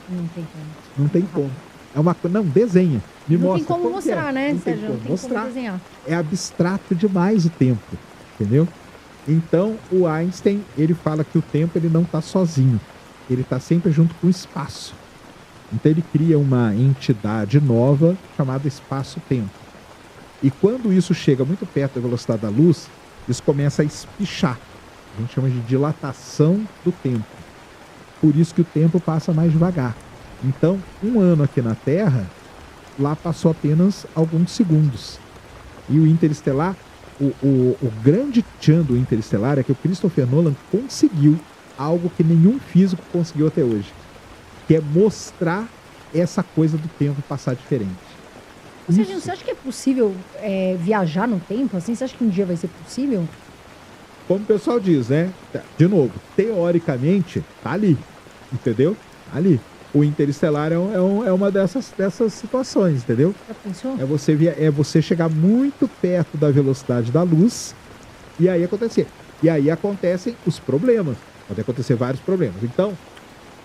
Não tem como. Não tem como. É uma coisa. Não, desenha. Me Não mostra. tem como que é. mostrar, né, Não tem Sérgio? como Não tem mostrar. como desenhar. É abstrato demais o tempo. Entendeu? Então, o Einstein, ele fala que o tempo ele não está sozinho. Ele está sempre junto com o espaço. Então, ele cria uma entidade nova chamada espaço-tempo. E quando isso chega muito perto da velocidade da luz, isso começa a espichar. A gente chama de dilatação do tempo. Por isso que o tempo passa mais devagar. Então, 1 ano aqui na Terra, lá passou apenas alguns segundos. E o Interestelar, o grande tchan do Interestelar é que o Christopher Nolan conseguiu algo que nenhum físico conseguiu até hoje, que é mostrar essa coisa do tempo passar diferente. Sérgio, você acha que é possível viajar no tempo? Assim, você acha que um dia vai ser possível? Como o pessoal diz, né? De novo, teoricamente, tá ali, entendeu? Tá ali. O Interestelar é uma dessas situações, entendeu? Já pensou? É você chegar muito perto da velocidade da luz e aí acontecer. E aí acontecem os problemas. Podem acontecer vários problemas. Então,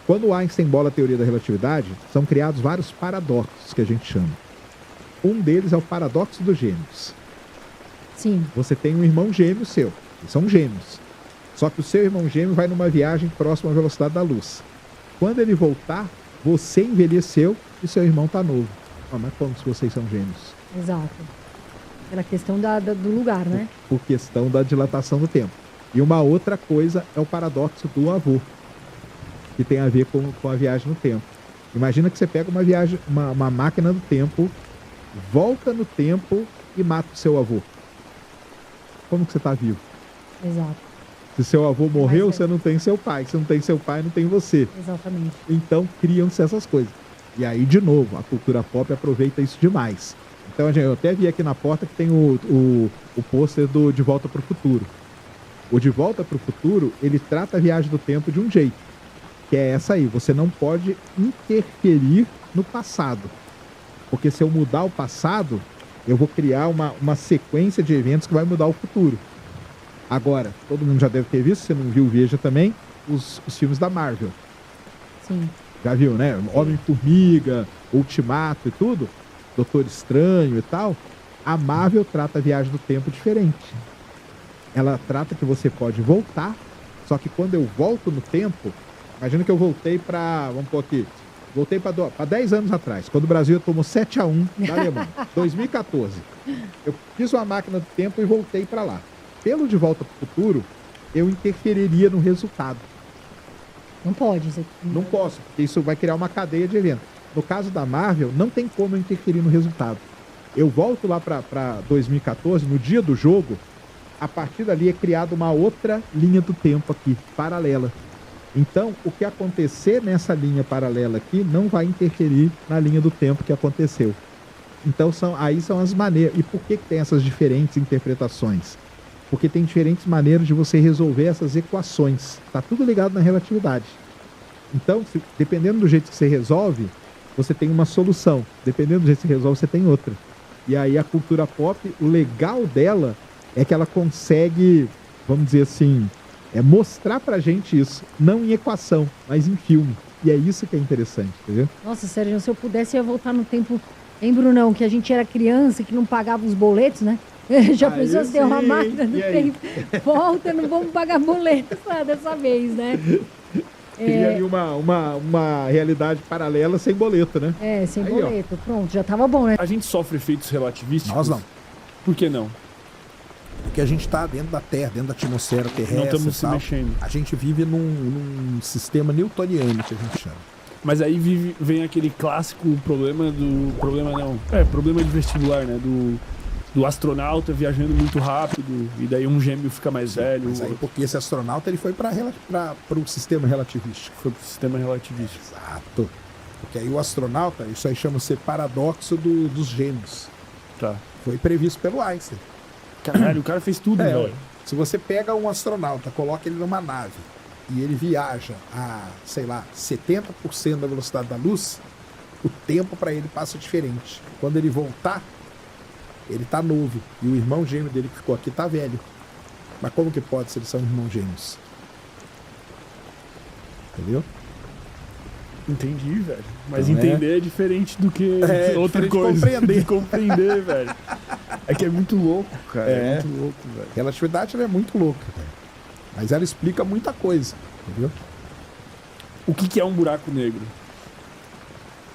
quando Einstein bola a teoria da relatividade, são criados vários paradoxos que a gente chama. Um deles é o paradoxo dos gêmeos. Sim. Você tem um irmão gêmeo seu, eles são gêmeos. Só que o seu irmão gêmeo vai numa viagem próxima à velocidade da luz. Quando ele voltar, você envelheceu e seu irmão está novo. Mas como se vocês são gêmeos? Exato. Pela questão do lugar, né? Por questão da dilatação do tempo. E uma outra coisa é o paradoxo do avô, que tem a ver com a viagem no tempo. Imagina que você pega uma máquina do tempo, volta no tempo e mata o seu avô. Como que você está vivo? Exato. Se seu avô morreu, Mas você não tem seu pai. Se não tem seu pai, não tem você. Exatamente. Então criam-se essas coisas. E aí, de novo, a cultura pop aproveita isso demais. Então, eu até vi aqui na porta que tem o pôster do De Volta para o Futuro. O De Volta para o Futuro, ele trata a viagem do tempo de um jeito. Que é essa aí, você não pode interferir no passado. Porque se eu mudar o passado, eu vou criar uma sequência de eventos que vai mudar o futuro. Agora, todo mundo já deve ter visto, se não viu, veja também, os filmes da Marvel. Sim. Já viu, né? Homem-Formiga, Ultimato e tudo. Doutor Estranho e tal. A Marvel trata a viagem do tempo diferente. Ela trata que você pode voltar, só que quando eu volto no tempo, imagina que eu voltei para, vamos pôr aqui, voltei para 10 anos atrás, quando o Brasil tomou 7-1 da Alemanha, 2014. Eu fiz uma máquina do tempo e voltei para lá. Pelo De Volta para o Futuro, eu interferiria no resultado. Não pode. Não posso, porque isso vai criar uma cadeia de eventos. No caso da Marvel, não tem como eu interferir no resultado. Eu volto lá para 2014, no dia do jogo, a partir dali é criada uma outra linha do tempo aqui, paralela. Então, o que acontecer nessa linha paralela aqui não vai interferir na linha do tempo que aconteceu. Então, aí são as maneiras. E por que tem essas diferentes interpretações? Porque tem diferentes maneiras de você resolver essas equações. Está tudo ligado na relatividade. Então, dependendo do jeito que você resolve, você tem uma solução. Dependendo do jeito que você resolve, você tem outra. E aí a cultura pop, o legal dela é que ela consegue, vamos dizer assim, mostrar pra gente isso. Não em equação, mas em filme. E é isso que é interessante, entendeu? Nossa, Sérgio, se eu pudesse, eu ia voltar no tempo. Hein, Brunão, que a gente era criança, que não pagava os boletos, né? Já pensou se ter uma máquina do tempo? Volta, não vamos pagar boletos dessa vez, né? Queria ali uma realidade paralela sem boleto, né? Sem aí, boleto. Pronto, já tava bom, né? A gente sofre efeitos relativísticos? Nós não. Por que não? Porque a gente está dentro da Terra, dentro da atmosfera terrestre. Não estamos e se tal. mexendo. A gente vive num sistema newtoniano, que a gente chama. Mas aí vem aquele clássico problema de vestibular, né? Do astronauta viajando muito rápido e daí um gêmeo fica mais velho. Mas aí porque esse astronauta ele foi para o sistema relativístico. Foi pro sistema relativístico. Exato. Porque aí o astronauta, isso aí chama-se paradoxo dos gêmeos. Tá. Foi previsto pelo Einstein. Caralho, o cara fez tudo, velho. Se você pega um astronauta, coloca ele numa nave e ele viaja a, sei lá, 70% da velocidade da luz, o tempo para ele passa diferente. Quando ele voltar, ele tá novo. E o irmão gêmeo dele que ficou aqui tá velho. Mas como que pode se eles são irmãos gêmeos? Entendeu? Entendi, velho. Mas Então, entender é diferente do que outra diferente de coisa. compreender. De compreender, velho. É que é muito louco, cara. É muito louco, velho. Relatividade ela é muito louca, velho. Mas ela explica muita coisa, entendeu? O que é um buraco negro?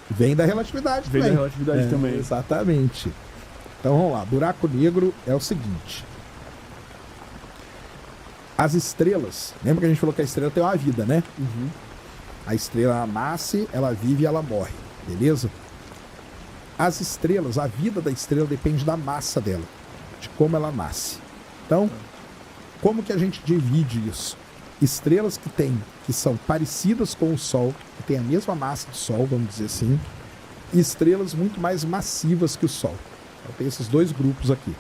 Vem da relatividade Vem da também. relatividade também. Exatamente. Então vamos lá, buraco negro é o seguinte. As estrelas, lembra que a gente falou que a estrela tem uma vida, né? A estrela nasce, ela vive e ela morre, beleza? As estrelas, a vida da estrela depende da massa dela, de como ela nasce. Então, como que a gente divide isso? Estrelas que são parecidas com o Sol, que têm a mesma massa do Sol, vamos dizer assim, e estrelas muito mais massivas que o Sol. Então, tem esses dois grupos aqui.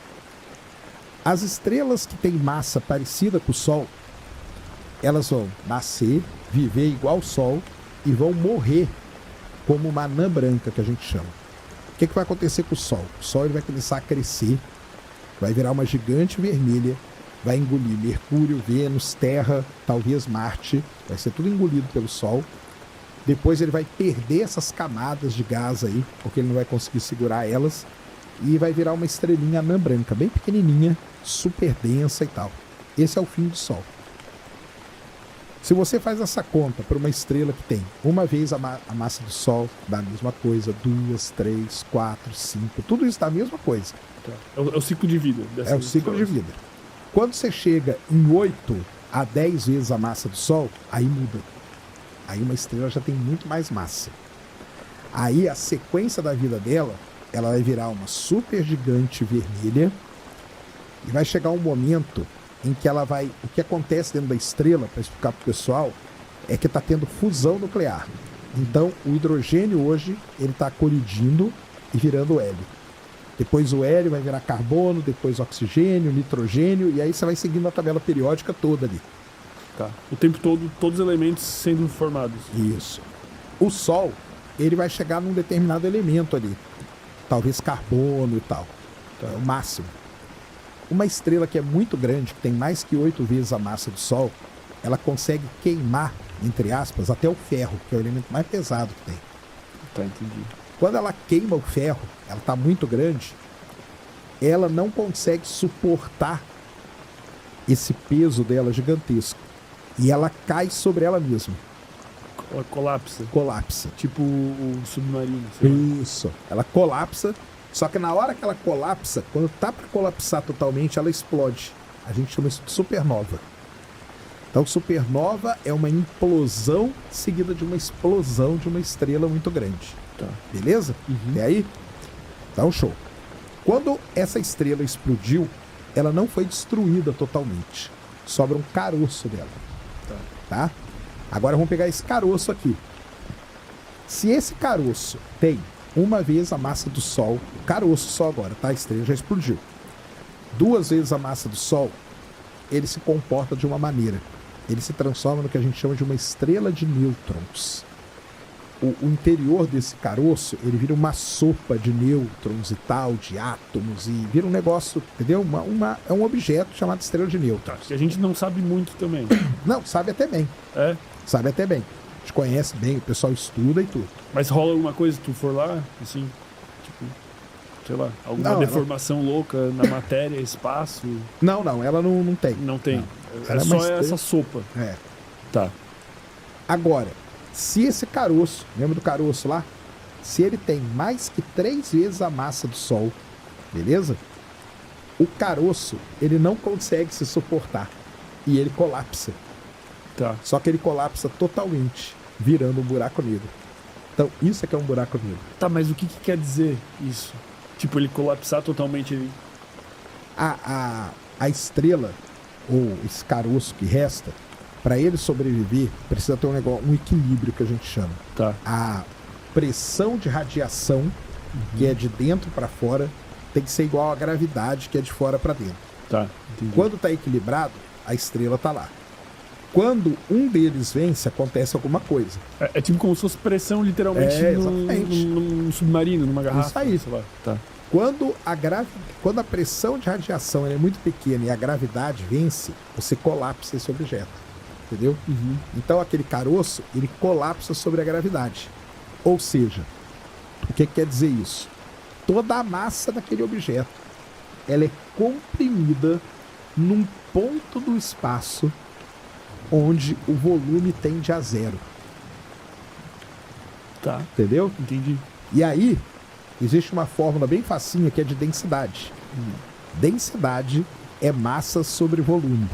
As estrelas que têm massa parecida com o Sol, elas vão nascer, viver igual o Sol e vão morrer como uma anã branca, que a gente chama. O que vai acontecer com o Sol? O Sol ele vai começar a crescer, vai virar uma gigante vermelha, vai engolir Mercúrio, Vênus, Terra, talvez Marte, vai ser tudo engolido pelo Sol. Depois ele vai perder essas camadas de gás aí, porque ele não vai conseguir segurar elas, e vai virar uma estrelinha anã branca, bem pequenininha, super densa e tal. Esse é o fim do Sol. Se você faz essa conta para uma estrela que tem uma vez a massa do Sol, dá a mesma coisa, 2, 3, 4, 5, tudo isso dá a mesma coisa. É o ciclo de vida. É o ciclo de vida. Quando você chega em 8 a 10 vezes a massa do Sol, aí muda. Aí uma estrela já tem muito mais massa. Aí a sequência da vida dela, ela vai virar uma super gigante vermelha e vai chegar um momento em que ela vai... O que acontece dentro da estrela, para explicar para o pessoal, é que está tendo fusão nuclear. Então, o hidrogênio hoje, ele está colidindo e virando hélio. Depois o hélio vai virar carbono, depois oxigênio, nitrogênio, e aí você vai seguindo a tabela periódica toda ali. Tá. O tempo todo, todos os elementos sendo formados. Isso. O Sol, ele vai chegar num determinado elemento ali. Talvez carbono e tal. Tá. É o máximo. Uma estrela que é muito grande, que tem mais que 8 vezes a massa do Sol, ela consegue queimar, entre aspas, até o ferro, que é o elemento mais pesado que tem. Tá, entendi. Quando ela queima o ferro, ela está muito grande, ela não consegue suportar esse peso dela gigantesco. E ela cai sobre ela mesma. Colapsa. Colapsa. Tipo o submarino. Sei lá. Isso. Ela colapsa, só que na hora que ela colapsa, quando tá para colapsar totalmente, ela explode. A gente chama isso de supernova. Então, supernova é uma implosão seguida de uma explosão de uma estrela muito grande. Tá. Beleza? Até aí? Então, show. Quando essa estrela explodiu, ela não foi destruída totalmente. Sobra um caroço dela. Tá? Agora vamos pegar esse caroço aqui. Se esse caroço tem uma vez a massa do Sol, caroço só agora, tá? A estrela já explodiu. 2 vezes a massa do Sol, ele se comporta de uma maneira. Ele se transforma no que a gente chama de uma estrela de nêutrons. O interior desse caroço, ele vira uma sopa de nêutrons e tal, de átomos, e vira um negócio, entendeu? É um objeto chamado estrela de nêutrons. Que a gente não sabe muito também. Não, sabe até bem. É? Sabe até bem. A gente conhece bem, o pessoal estuda e tudo. Mas rola alguma coisa se tu for lá, assim, tipo, sei lá, alguma deformação louca na matéria, espaço? Não, ela não tem. Não tem. Não. É só essa sopa. É. Tá. Agora, se esse caroço, lembra do caroço lá? Se ele tem mais que 3 vezes a massa do Sol, beleza? O caroço, ele não consegue se suportar e ele colapsa. Tá. Só que ele colapsa totalmente, virando um buraco negro. Então, isso é que é um buraco negro. Tá, mas o que quer dizer isso? Tipo, ele colapsar totalmente ali? A estrela, ou esse caroço que resta, para ele sobreviver, precisa ter um equilíbrio que a gente chama. Tá. A pressão de radiação, que é de dentro para fora, tem que ser igual à gravidade, que é de fora para dentro. Tá, entendi. Quando está equilibrado, a estrela está lá. Quando um deles vence, acontece alguma coisa. É tipo como se fosse pressão, literalmente, num submarino, numa garrafa. Isso aí. Sei lá. Tá. Quando a pressão de radiação é muito pequena e a gravidade vence, você colapsa esse objeto. Entendeu? Uhum. Então aquele caroço, ele colapsa sobre a gravidade. Ou seja, o que quer dizer isso? Toda a massa daquele objeto, ela é comprimida num ponto do espaço onde o volume tende a 0. Tá. Entendeu? Entendi. E aí, existe uma fórmula bem facinha que é de densidade. Densidade é massa sobre volume.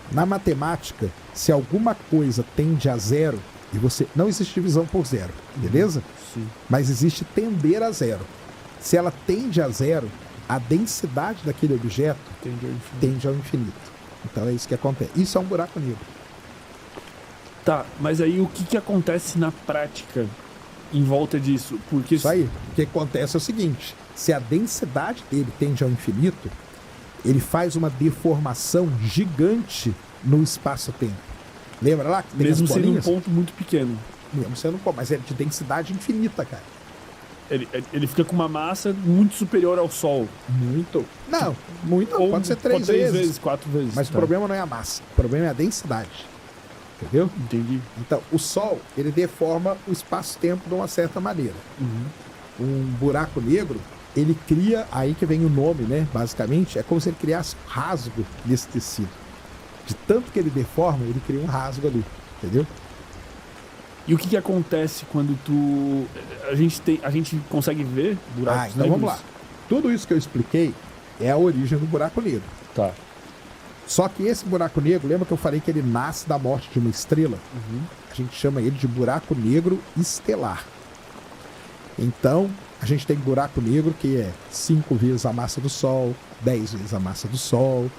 Na matemática, se alguma coisa tende a 0, E você não existe divisão por zero, beleza? Sim. Mas existe tender a zero. Se ela tende a zero, a densidade daquele objeto Entendi, enfim. tende ao infinito. Então é isso que acontece. Isso é um buraco negro. Tá, mas aí o que acontece na prática em volta disso? Porque Isso aí. O que acontece é o seguinte: se a densidade dele tende ao infinito, ele faz uma deformação gigante no espaço-tempo. Lembra lá que tem mesmo as sendo um bolinhas? ponto muito pequeno, Mesmo sendo um ponto, mas é de densidade infinita, cara. ele fica com uma massa muito superior ao Sol. Muito. Não, muito. Ou Pode ser três vezes. 4 vezes. Mas tá. o problema não é a massa. O problema é a densidade. Entendeu? Entendi. Então, o Sol, ele deforma o espaço-tempo de uma certa maneira. Um buraco negro, ele cria, aí que vem o nome, né? Basicamente, é como se ele criasse um rasgo nesse tecido. De tanto que ele deforma, ele cria um rasgo ali. Entendeu? E o que acontece quando tu... A gente consegue ver buracos Então negros? vamos lá. Tudo isso que eu expliquei é a origem do buraco negro. Tá. Só que esse buraco negro, lembra que eu falei que ele nasce da morte de uma estrela? A gente chama ele de buraco negro estelar. Então, a gente tem buraco negro que é 5 vezes a massa do Sol, 10 vezes a massa do Sol,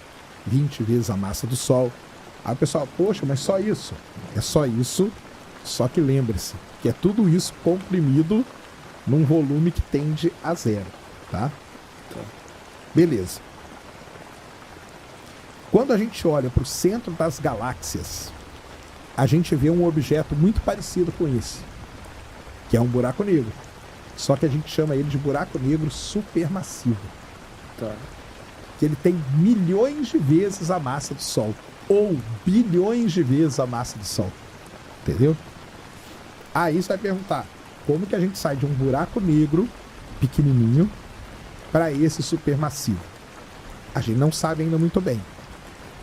20 vezes a massa do Sol. Aí o pessoal, poxa, mas só isso? É só isso, só que lembre-se que é tudo isso comprimido num volume que tende a zero, tá? Beleza. Quando a gente olha para o centro das galáxias, a gente vê um objeto muito parecido com esse, que é um buraco negro. Só que a gente chama ele de buraco negro supermassivo. Tá. Que ele tem milhões de vezes a massa do Sol. Ou bilhões de vezes a massa do Sol. Entendeu? Aí você vai perguntar, como que a gente sai de um buraco negro pequenininho para esse supermassivo? A gente não sabe ainda muito bem.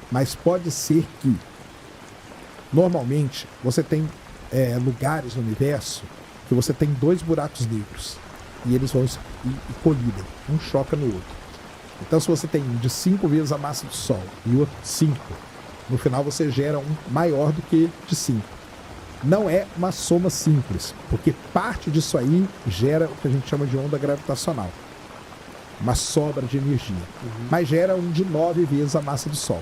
Mas pode ser que, normalmente, você tem lugares no universo que você tem 2 buracos negros. E eles vão e colidem. Um choca no outro. Então, se você tem um de 5 vezes a massa do Sol e outro de 5, no final você gera um maior do que de 5. Não é uma soma simples, porque parte disso aí gera o que a gente chama de onda gravitacional. Uma sobra de energia. Mas gera um de 9 vezes a massa do Sol.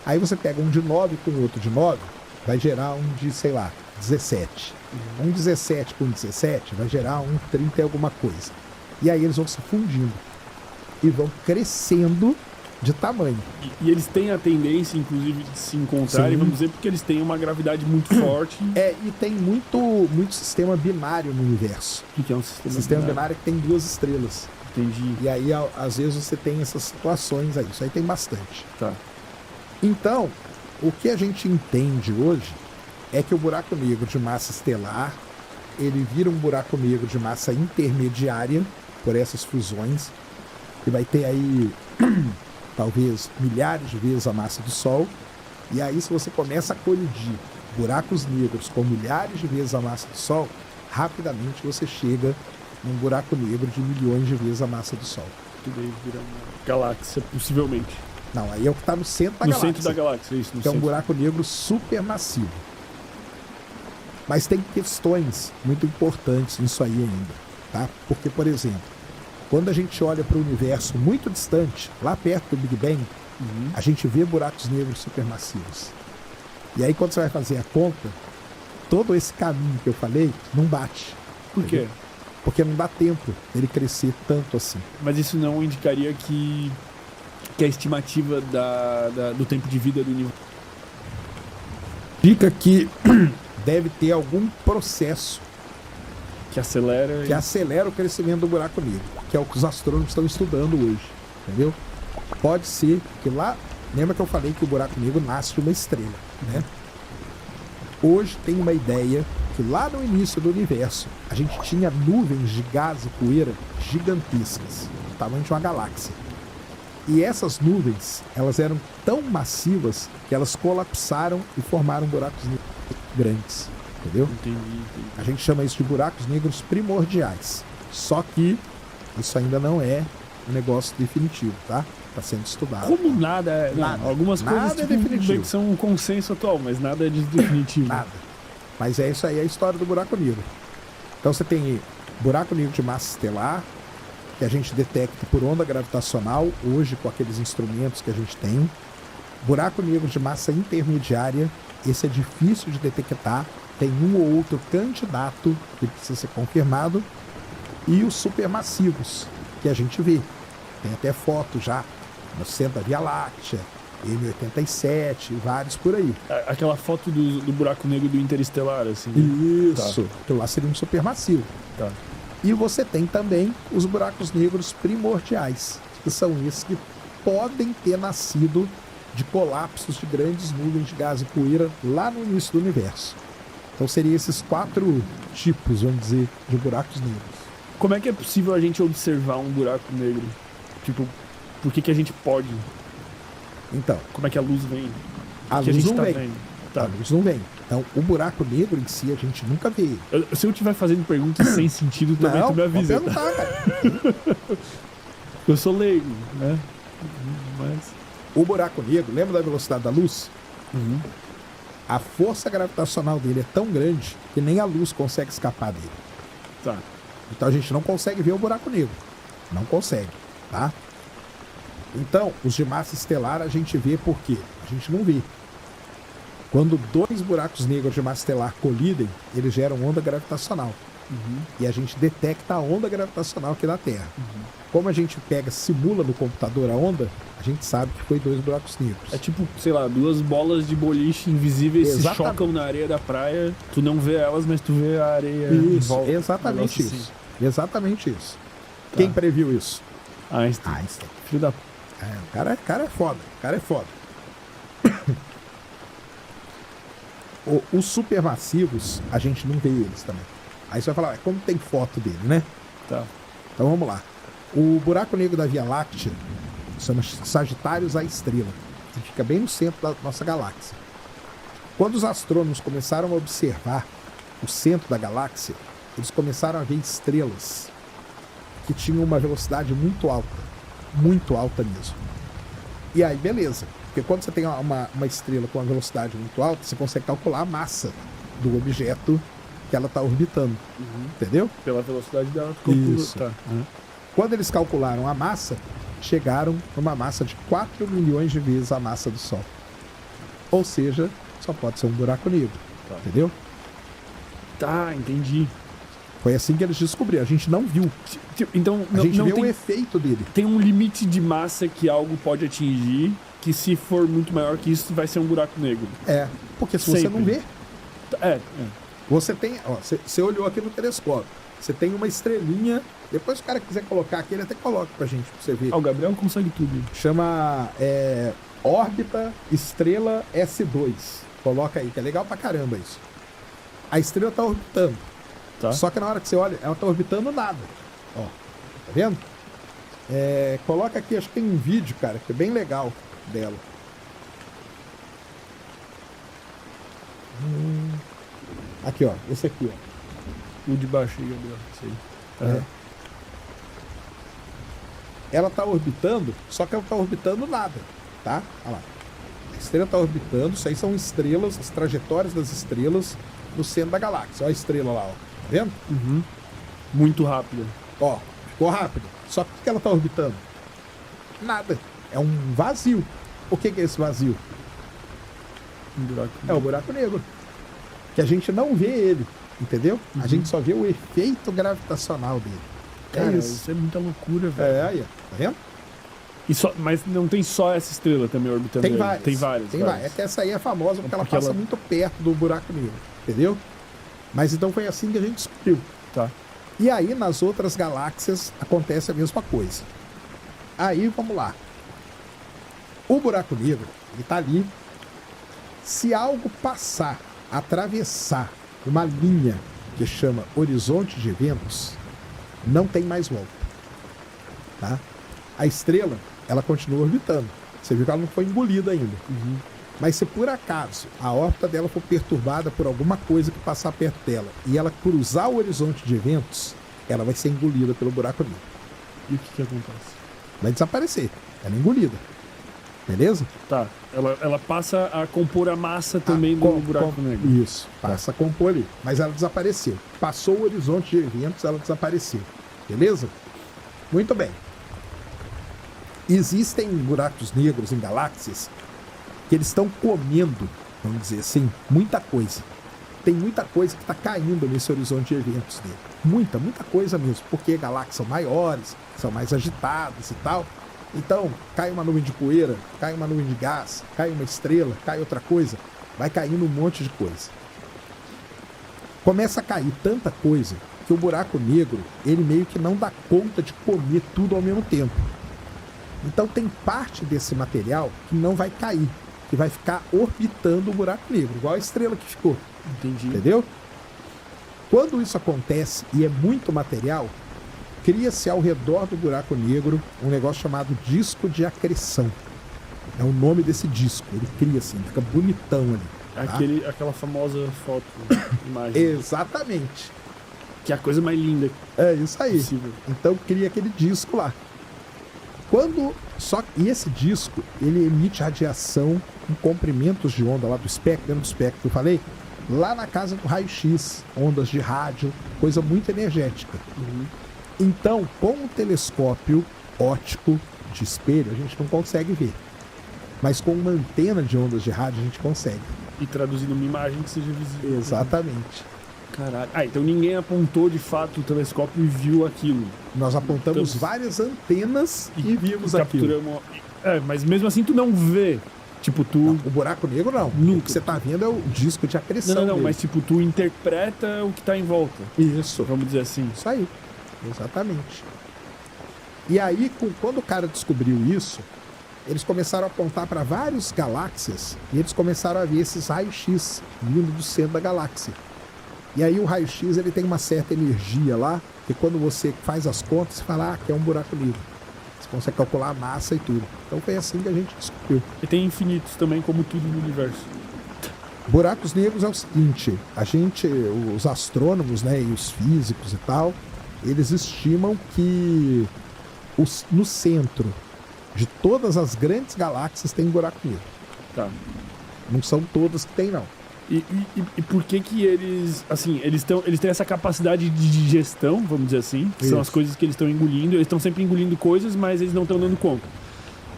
Aí você pega um de 9 com outro de 9, vai gerar um de, sei lá, 17. Um 17 com 17 vai gerar um 30 e alguma coisa. E aí eles vão se fundindo. E vão crescendo de tamanho. E eles têm a tendência, inclusive, de se encontrarem, Sim. vamos dizer, porque eles têm uma gravidade muito forte. E tem muito sistema binário no universo. O que é um sistema, Sistema binário que tem 2 estrelas. Entendi. E aí, às vezes, você tem essas situações aí. Isso aí tem bastante. Tá. Então, o que a gente entende hoje é que o buraco negro de massa estelar, ele vira um buraco negro de massa intermediária por essas fusões, que vai ter aí talvez milhares de vezes a massa do Sol. E aí, se você começa a colidir buracos negros com milhares de vezes a massa do Sol, rapidamente você chega num buraco negro de milhões de vezes a massa do Sol. Tudo aí vira uma galáxia, possivelmente. Não, aí é o que está no centro da No galáxia. centro da galáxia, isso. No Que é um centro. buraco negro supermassivo. Mas tem questões muito importantes nisso aí ainda, tá? Porque, por exemplo, quando a gente olha para o universo muito distante, lá perto do Big Bang, a gente vê buracos negros supermassivos. E aí, quando você vai fazer a conta, todo esse caminho que eu falei não bate. Por quê? Porque não dá tempo dele crescer tanto assim. Mas isso não indicaria que a estimativa do tempo de vida do universo... Indica que deve ter algum processo Que acelera... que acelera o crescimento do buraco negro, que é o que os astrônomos estão estudando hoje, entendeu? Pode ser que lá, lembra que eu falei que o buraco negro nasce de uma estrela, né? Hoje tem uma ideia que lá no início do universo a gente tinha nuvens de gás e poeira gigantescas, do tamanho de uma galáxia. E essas nuvens, elas eram tão massivas que elas colapsaram e formaram buracos negros grandes, entendeu? Entendi. A gente chama isso de buracos negros primordiais. Só que isso ainda não é um negócio definitivo, tá? Está sendo estudado. Como nada é... Nada. Algumas Nada coisas é tipo, definitivo. meio que são um consenso atual, mas nada é definitivo. Nada. Mas é isso aí, a história do buraco negro. Então você tem buraco negro de massa estelar, que a gente detecta por onda gravitacional, hoje com aqueles instrumentos que a gente tem. Buraco negro de massa intermediária, esse é difícil de detectar, tem um ou outro candidato que precisa ser confirmado. E os supermassivos, que a gente vê. Tem até foto já no centro da Via Láctea, M87 e vários por aí. Aquela foto do buraco negro do Interestelar, assim. Isso, então lá seria um supermassivo. Tá. E você tem também os buracos negros primordiais, que são esses que podem ter nascido de colapsos de grandes nuvens de gás e poeira lá no início do universo. Então seriam esses 4 tipos, vamos dizer, de buracos negros. Como é que é possível a gente observar um buraco negro? Tipo, por que a gente pode? Então, Como é que a luz vem? a O que luz a gente não tá vem. vendo? A Tá. luz não vem. Então, o buraco negro em si a gente nunca vê. Se eu estiver fazendo perguntas sem sentido, também tu me pode avisa. perguntar, cara. Eu sou leigo, né? Mas... O buraco negro, lembra da velocidade da luz? A força gravitacional dele é tão grande que nem a luz consegue escapar dele. Tá. Então a gente não consegue ver o buraco negro. Não consegue, tá? Então, os de massa estelar a gente vê por quê? A gente não vê. Quando 2 buracos negros de massa estelar colidem, eles geram onda gravitacional. E a gente detecta a onda gravitacional aqui da Terra. Como a gente simula no computador a onda, a gente sabe que foi 2 buracos negros. É tipo, sei lá, 2 bolas de boliche invisíveis Exatamente. se chocam na areia da praia. Tu não vê elas, mas tu vê a areia em Isso, volta. exatamente Um negócio isso. Exatamente isso. Tá. Quem previu isso? Assim. Einstein. Einstein. Filho da... O cara é foda. O cara é foda. Os supermassivos, a gente não vê eles também. Aí você vai falar, como tem foto dele, né? Tá. Então vamos lá. O buraco negro da Via Láctea chama Sagitários A Estrela. Ele fica bem no centro da nossa galáxia. Quando os astrônomos começaram a observar o centro da galáxia, eles começaram a ver estrelas que tinham uma velocidade muito alta mesmo. E aí, beleza. Porque quando você tem uma estrela com uma velocidade muito alta, você consegue calcular a massa do objeto que ela está orbitando. Entendeu? Pela velocidade dela, tu calcula. Isso. Tá. Quando eles calcularam a massa, chegaram numa massa de 4 milhões de vezes a massa do Sol. Ou seja, só pode ser um buraco negro. Tá. Entendeu? Tá, entendi. Foi assim que eles descobriram. A gente não viu. Então, A gente não vê tem, o efeito dele. tem um limite de massa que algo pode atingir, que se for muito maior que isso, vai ser um buraco negro. É. Porque se você Sempre. não vê, É. você tem. Ó, você olhou aqui no telescópio. Você tem uma estrelinha. Depois, se o cara quiser colocar aqui, ele até coloca pra gente, pra você ver. Ah, o Gabriel consegue tudo. Chama órbita estrela S2. Coloca aí, que é legal pra caramba isso. A estrela tá orbitando. Tá. Só que na hora que você olha, ela tá orbitando nada. Ó, tá vendo? Coloca aqui, acho que tem um vídeo, cara, que é bem legal dela. Aqui, ó. Esse aqui, ó. O de baixo aí, Gabriel. Isso aí. É. Ela tá orbitando, só que ela tá orbitando nada, tá? Olha lá. A estrela tá orbitando, isso aí são estrelas, as trajetórias das estrelas no centro da galáxia. Olha a estrela lá, ó. Tá vendo? Muito rápido. Ó, ficou rápido. Só que o que ela tá orbitando? Nada. É um vazio. O que é esse vazio? Um buraco É o buraco negro. Que a gente não vê ele, entendeu? A gente só vê o efeito gravitacional dele. Cara, É isso. isso é muita loucura, velho. Aí, ó. Tá vendo? Mas não tem só essa estrela também orbitando Tem ele. várias. Tem várias. Tem várias. É que essa aí é famosa porque ela Porque passa ela- muito perto do buraco negro, entendeu? Mas então foi assim que a gente descobriu. Tá. E aí nas outras galáxias acontece a mesma coisa. Aí vamos lá. O buraco negro, ele tá ali. Se algo passar, atravessar uma linha que chama horizonte de eventos, não tem mais volta. Tá? A estrela, ela continua orbitando. Você viu que ela não foi engolida ainda. Mas se por acaso a órbita dela for perturbada por alguma coisa que passar perto dela e ela cruzar o horizonte de eventos, ela vai ser engolida pelo buraco negro. E o que acontece? Vai desaparecer. Ela é engolida. Beleza? Tá. Ela passa a compor a massa também do buraco negro. Isso, passa a compor ali. Mas ela desapareceu. Passou o horizonte de eventos, ela desapareceu. Beleza? Muito bem. Existem buracos negros em galáxias que eles estão comendo, vamos dizer assim, muita coisa. Tem muita coisa que está caindo nesse horizonte de eventos dele. Muita coisa mesmo. Porque galáxias são maiores, são mais agitadas e tal. Então, cai uma nuvem de poeira, cai uma nuvem de gás, cai uma estrela, cai outra coisa. Vai caindo um monte de coisa. Começa a cair tanta coisa que o buraco negro, ele meio que não dá conta de comer tudo ao mesmo tempo. Então tem parte desse material que não vai cair, que vai ficar orbitando o buraco negro, igual a estrela que ficou. Entendi. Entendeu? Quando isso acontece e é muito material, cria-se ao redor do buraco negro um negócio chamado disco de acreção. É o nome desse disco. Ele cria assim, fica bonitão ali. Tá? Aquela famosa foto, imagem. Exatamente. Que é a coisa mais linda É isso aí. possível. Então cria aquele disco lá. E esse disco, ele emite radiação em comprimentos de onda lá do espectro, dentro do espectro que eu falei, lá na casa do raio-x, ondas de rádio, coisa muito energética. Então, com um telescópio óptico de espelho, a gente não consegue ver. Mas com uma antena de ondas de rádio, a gente consegue. E traduzindo uma imagem que seja visível. Exatamente. Caralho. Então ninguém apontou de fato o telescópio e viu aquilo. Nós apontamos várias antenas e vimos aquilo. Capturamos. Mas mesmo assim tu não vê. Tipo, tu. O buraco negro não. Nunca. O que você tá vendo é o disco de acreção. Não, dele. mas tipo, tu interpreta o que tá em volta. Isso. Vamos dizer assim. Isso aí. Exatamente. E aí, quando o cara descobriu isso, eles começaram a apontar para várias galáxias e eles começaram a ver esses raios-x vindo do centro da galáxia. E aí o raio-x ele tem uma certa energia lá, que quando você faz as contas, você fala que é um buraco negro. Você consegue calcular a massa e tudo. Então foi assim que a gente descobriu. E tem infinitos também, como tudo no universo. Buracos negros é o seguinte, os astrônomos, né, e os físicos e tal, eles estimam que no centro de todas as grandes galáxias tem buraco negro. Tá. Não são todas que tem, não. E por que eles, assim, eles têm essa capacidade de digestão, vamos dizer assim, que são as coisas que eles estão engolindo, eles estão sempre engolindo coisas, mas eles não estão dando conta.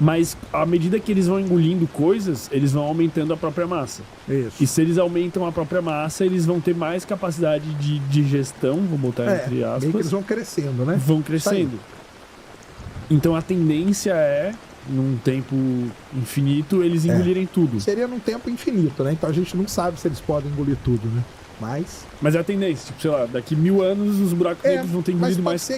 Mas à medida que eles vão engolindo coisas, eles vão aumentando a própria massa. Isso. E se eles aumentam a própria massa, eles vão ter mais capacidade de digestão, vou botar entre aspas. Meio que eles vão crescendo, né? Vão crescendo. Então a tendência é, num tempo infinito, eles engolirem tudo. Seria num tempo infinito, né? Então a gente não sabe se eles podem engolir tudo, né? Mas é a tendência, tipo, sei lá, daqui 1000 anos os buracos negros vão ter engolido mais.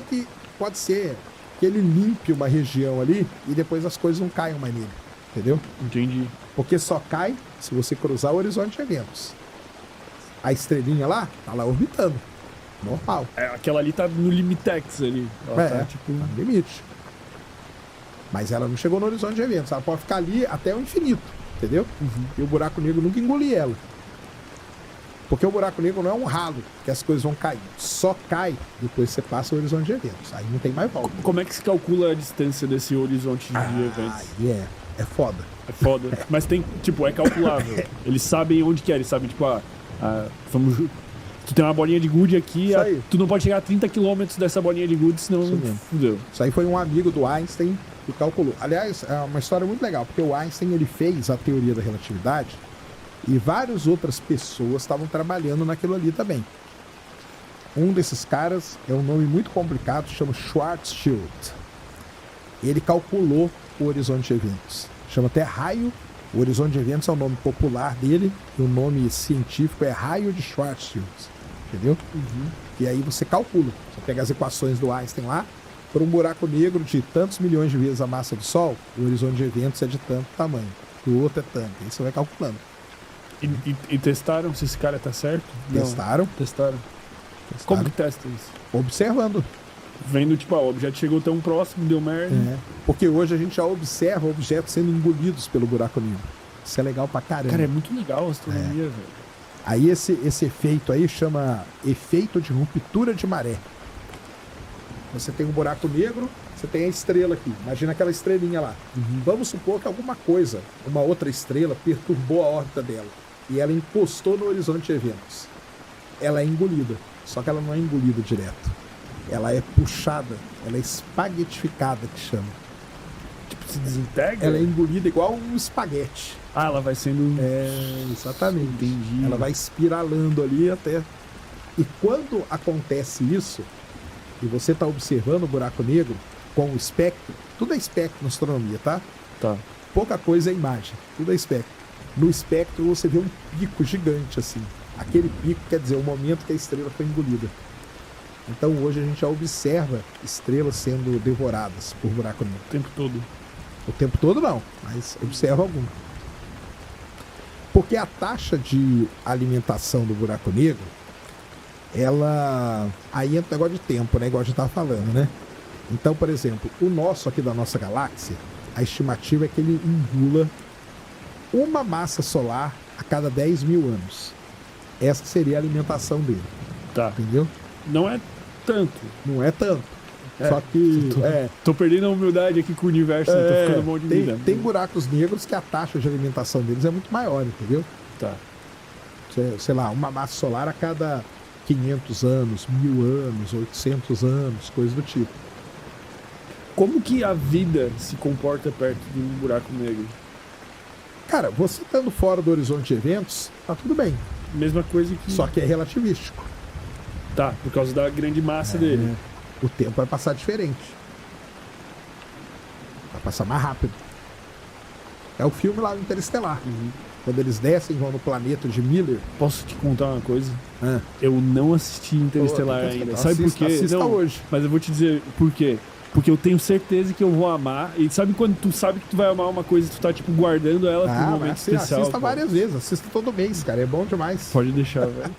Pode ser que ele limpe uma região ali e depois as coisas não caiam mais nele, entendeu? Entendi. Porque só cai se você cruzar o horizonte de eventos. A estrelinha lá, tá lá orbitando. Normal. Aquela ali tá no limitex ali. Ela tá, tipo... tá no limite. Mas ela não chegou no horizonte de eventos. Ela pode ficar ali até o infinito, entendeu? E o buraco negro nunca engolir ela. Porque o buraco negro não é um ralo que as coisas vão cair. Só cai depois que você passa o horizonte de eventos. Aí não tem mais volta. Como é que se calcula a distância desse horizonte de eventos? É foda. É foda. Mas tem, tipo, é calculável. Eles sabem onde que é. Eles sabem, tipo, tu tem uma bolinha de gude aqui, tu não pode chegar a 30 km dessa bolinha de gude, senão fudeu. Isso aí foi um amigo do Einstein que calculou. Aliás, é uma história muito legal, porque o Einstein ele fez a teoria da relatividade e várias outras pessoas estavam trabalhando naquilo ali também. Um desses caras é um nome muito complicado, chama Schwarzschild. Ele calculou o horizonte de eventos. Chama até raio. O horizonte de eventos é o nome popular dele e o nome científico é raio de Schwarzschild. Entendeu? E aí você calcula. Você pega as equações do Einstein lá, por um buraco negro de tantos milhões de vezes a massa do Sol, o horizonte de eventos é de tanto tamanho. O outro é tanto. Aí você vai calculando. E testaram se esse cara tá certo? Testaram. Testaram. Como que testa isso? Observando. Vendo, tipo, o objeto chegou tão próximo, deu merda. Porque hoje a gente já observa objetos sendo engolidos pelo buraco negro. Isso é legal pra caramba. Cara, é muito legal a astronomia, velho. Aí esse efeito aí chama efeito de ruptura de maré. Você tem um buraco negro, Você tem a estrela aqui. Imagina aquela estrelinha lá. Vamos supor que alguma coisa, uma outra estrela, perturbou a órbita dela. E ela encostou no horizonte de eventos. Ela é engolida. Só que ela não é engolida direto. Ela é puxada. Ela é espaguetificada, que chama. Tipo, se desintegra? Ela é engolida igual um espaguete. Ah, ela vai sendo... Exatamente. Entendi. Ela vai espiralando ali até... E quando acontece isso, e você está observando o buraco negro com o espectro, tudo é espectro na astronomia, tá? Tá. Pouca coisa é imagem, tudo é espectro. No espectro você vê um pico gigante assim. Aquele pico quer dizer o momento que a estrela foi engolida. Então hoje a gente já observa estrelas sendo devoradas por buraco negro. O tempo todo. O tempo todo não, mas observa algum. Porque a taxa de alimentação do buraco negro, ela... Aí entra o negócio de tempo, né? Igual a gente estava falando, né? Então, por exemplo, o nosso aqui da nossa galáxia, a estimativa é que ele engula uma massa solar a cada 10 mil anos. Essa seria a alimentação dele, Tá. entendeu? Não é tanto. Não é tanto. Só que... Tô perdendo a humildade aqui com o universo, tô ficando mal de vida. tem buracos negros que a taxa de alimentação deles é muito maior, entendeu? Tá. Sei lá, uma massa solar a cada 500 anos, 1000 anos, 800 anos, coisa do tipo. Como que a vida se comporta perto de um buraco negro? Cara, você estando fora do horizonte de eventos, tá tudo bem. Mesma coisa que... Só que é relativístico. Tá, por causa da grande massa dele. O tempo vai passar diferente. Vai passar mais rápido. É o filme lá do Interestelar. Quando eles descem e vão no planeta de Miller. Posso te contar uma coisa? Ah. Eu não assisti Interestelar Pô, ainda. então Sabe por quê? assista Não, hoje. mas eu vou te dizer por quê. Porque eu tenho certeza que eu vou amar. E sabe quando tu sabe que tu vai amar uma coisa e tu tá, tipo, guardando ela pra um momento especial? Assista pô? várias vezes, assista todo mês, cara. É bom demais. Pode deixar, velho.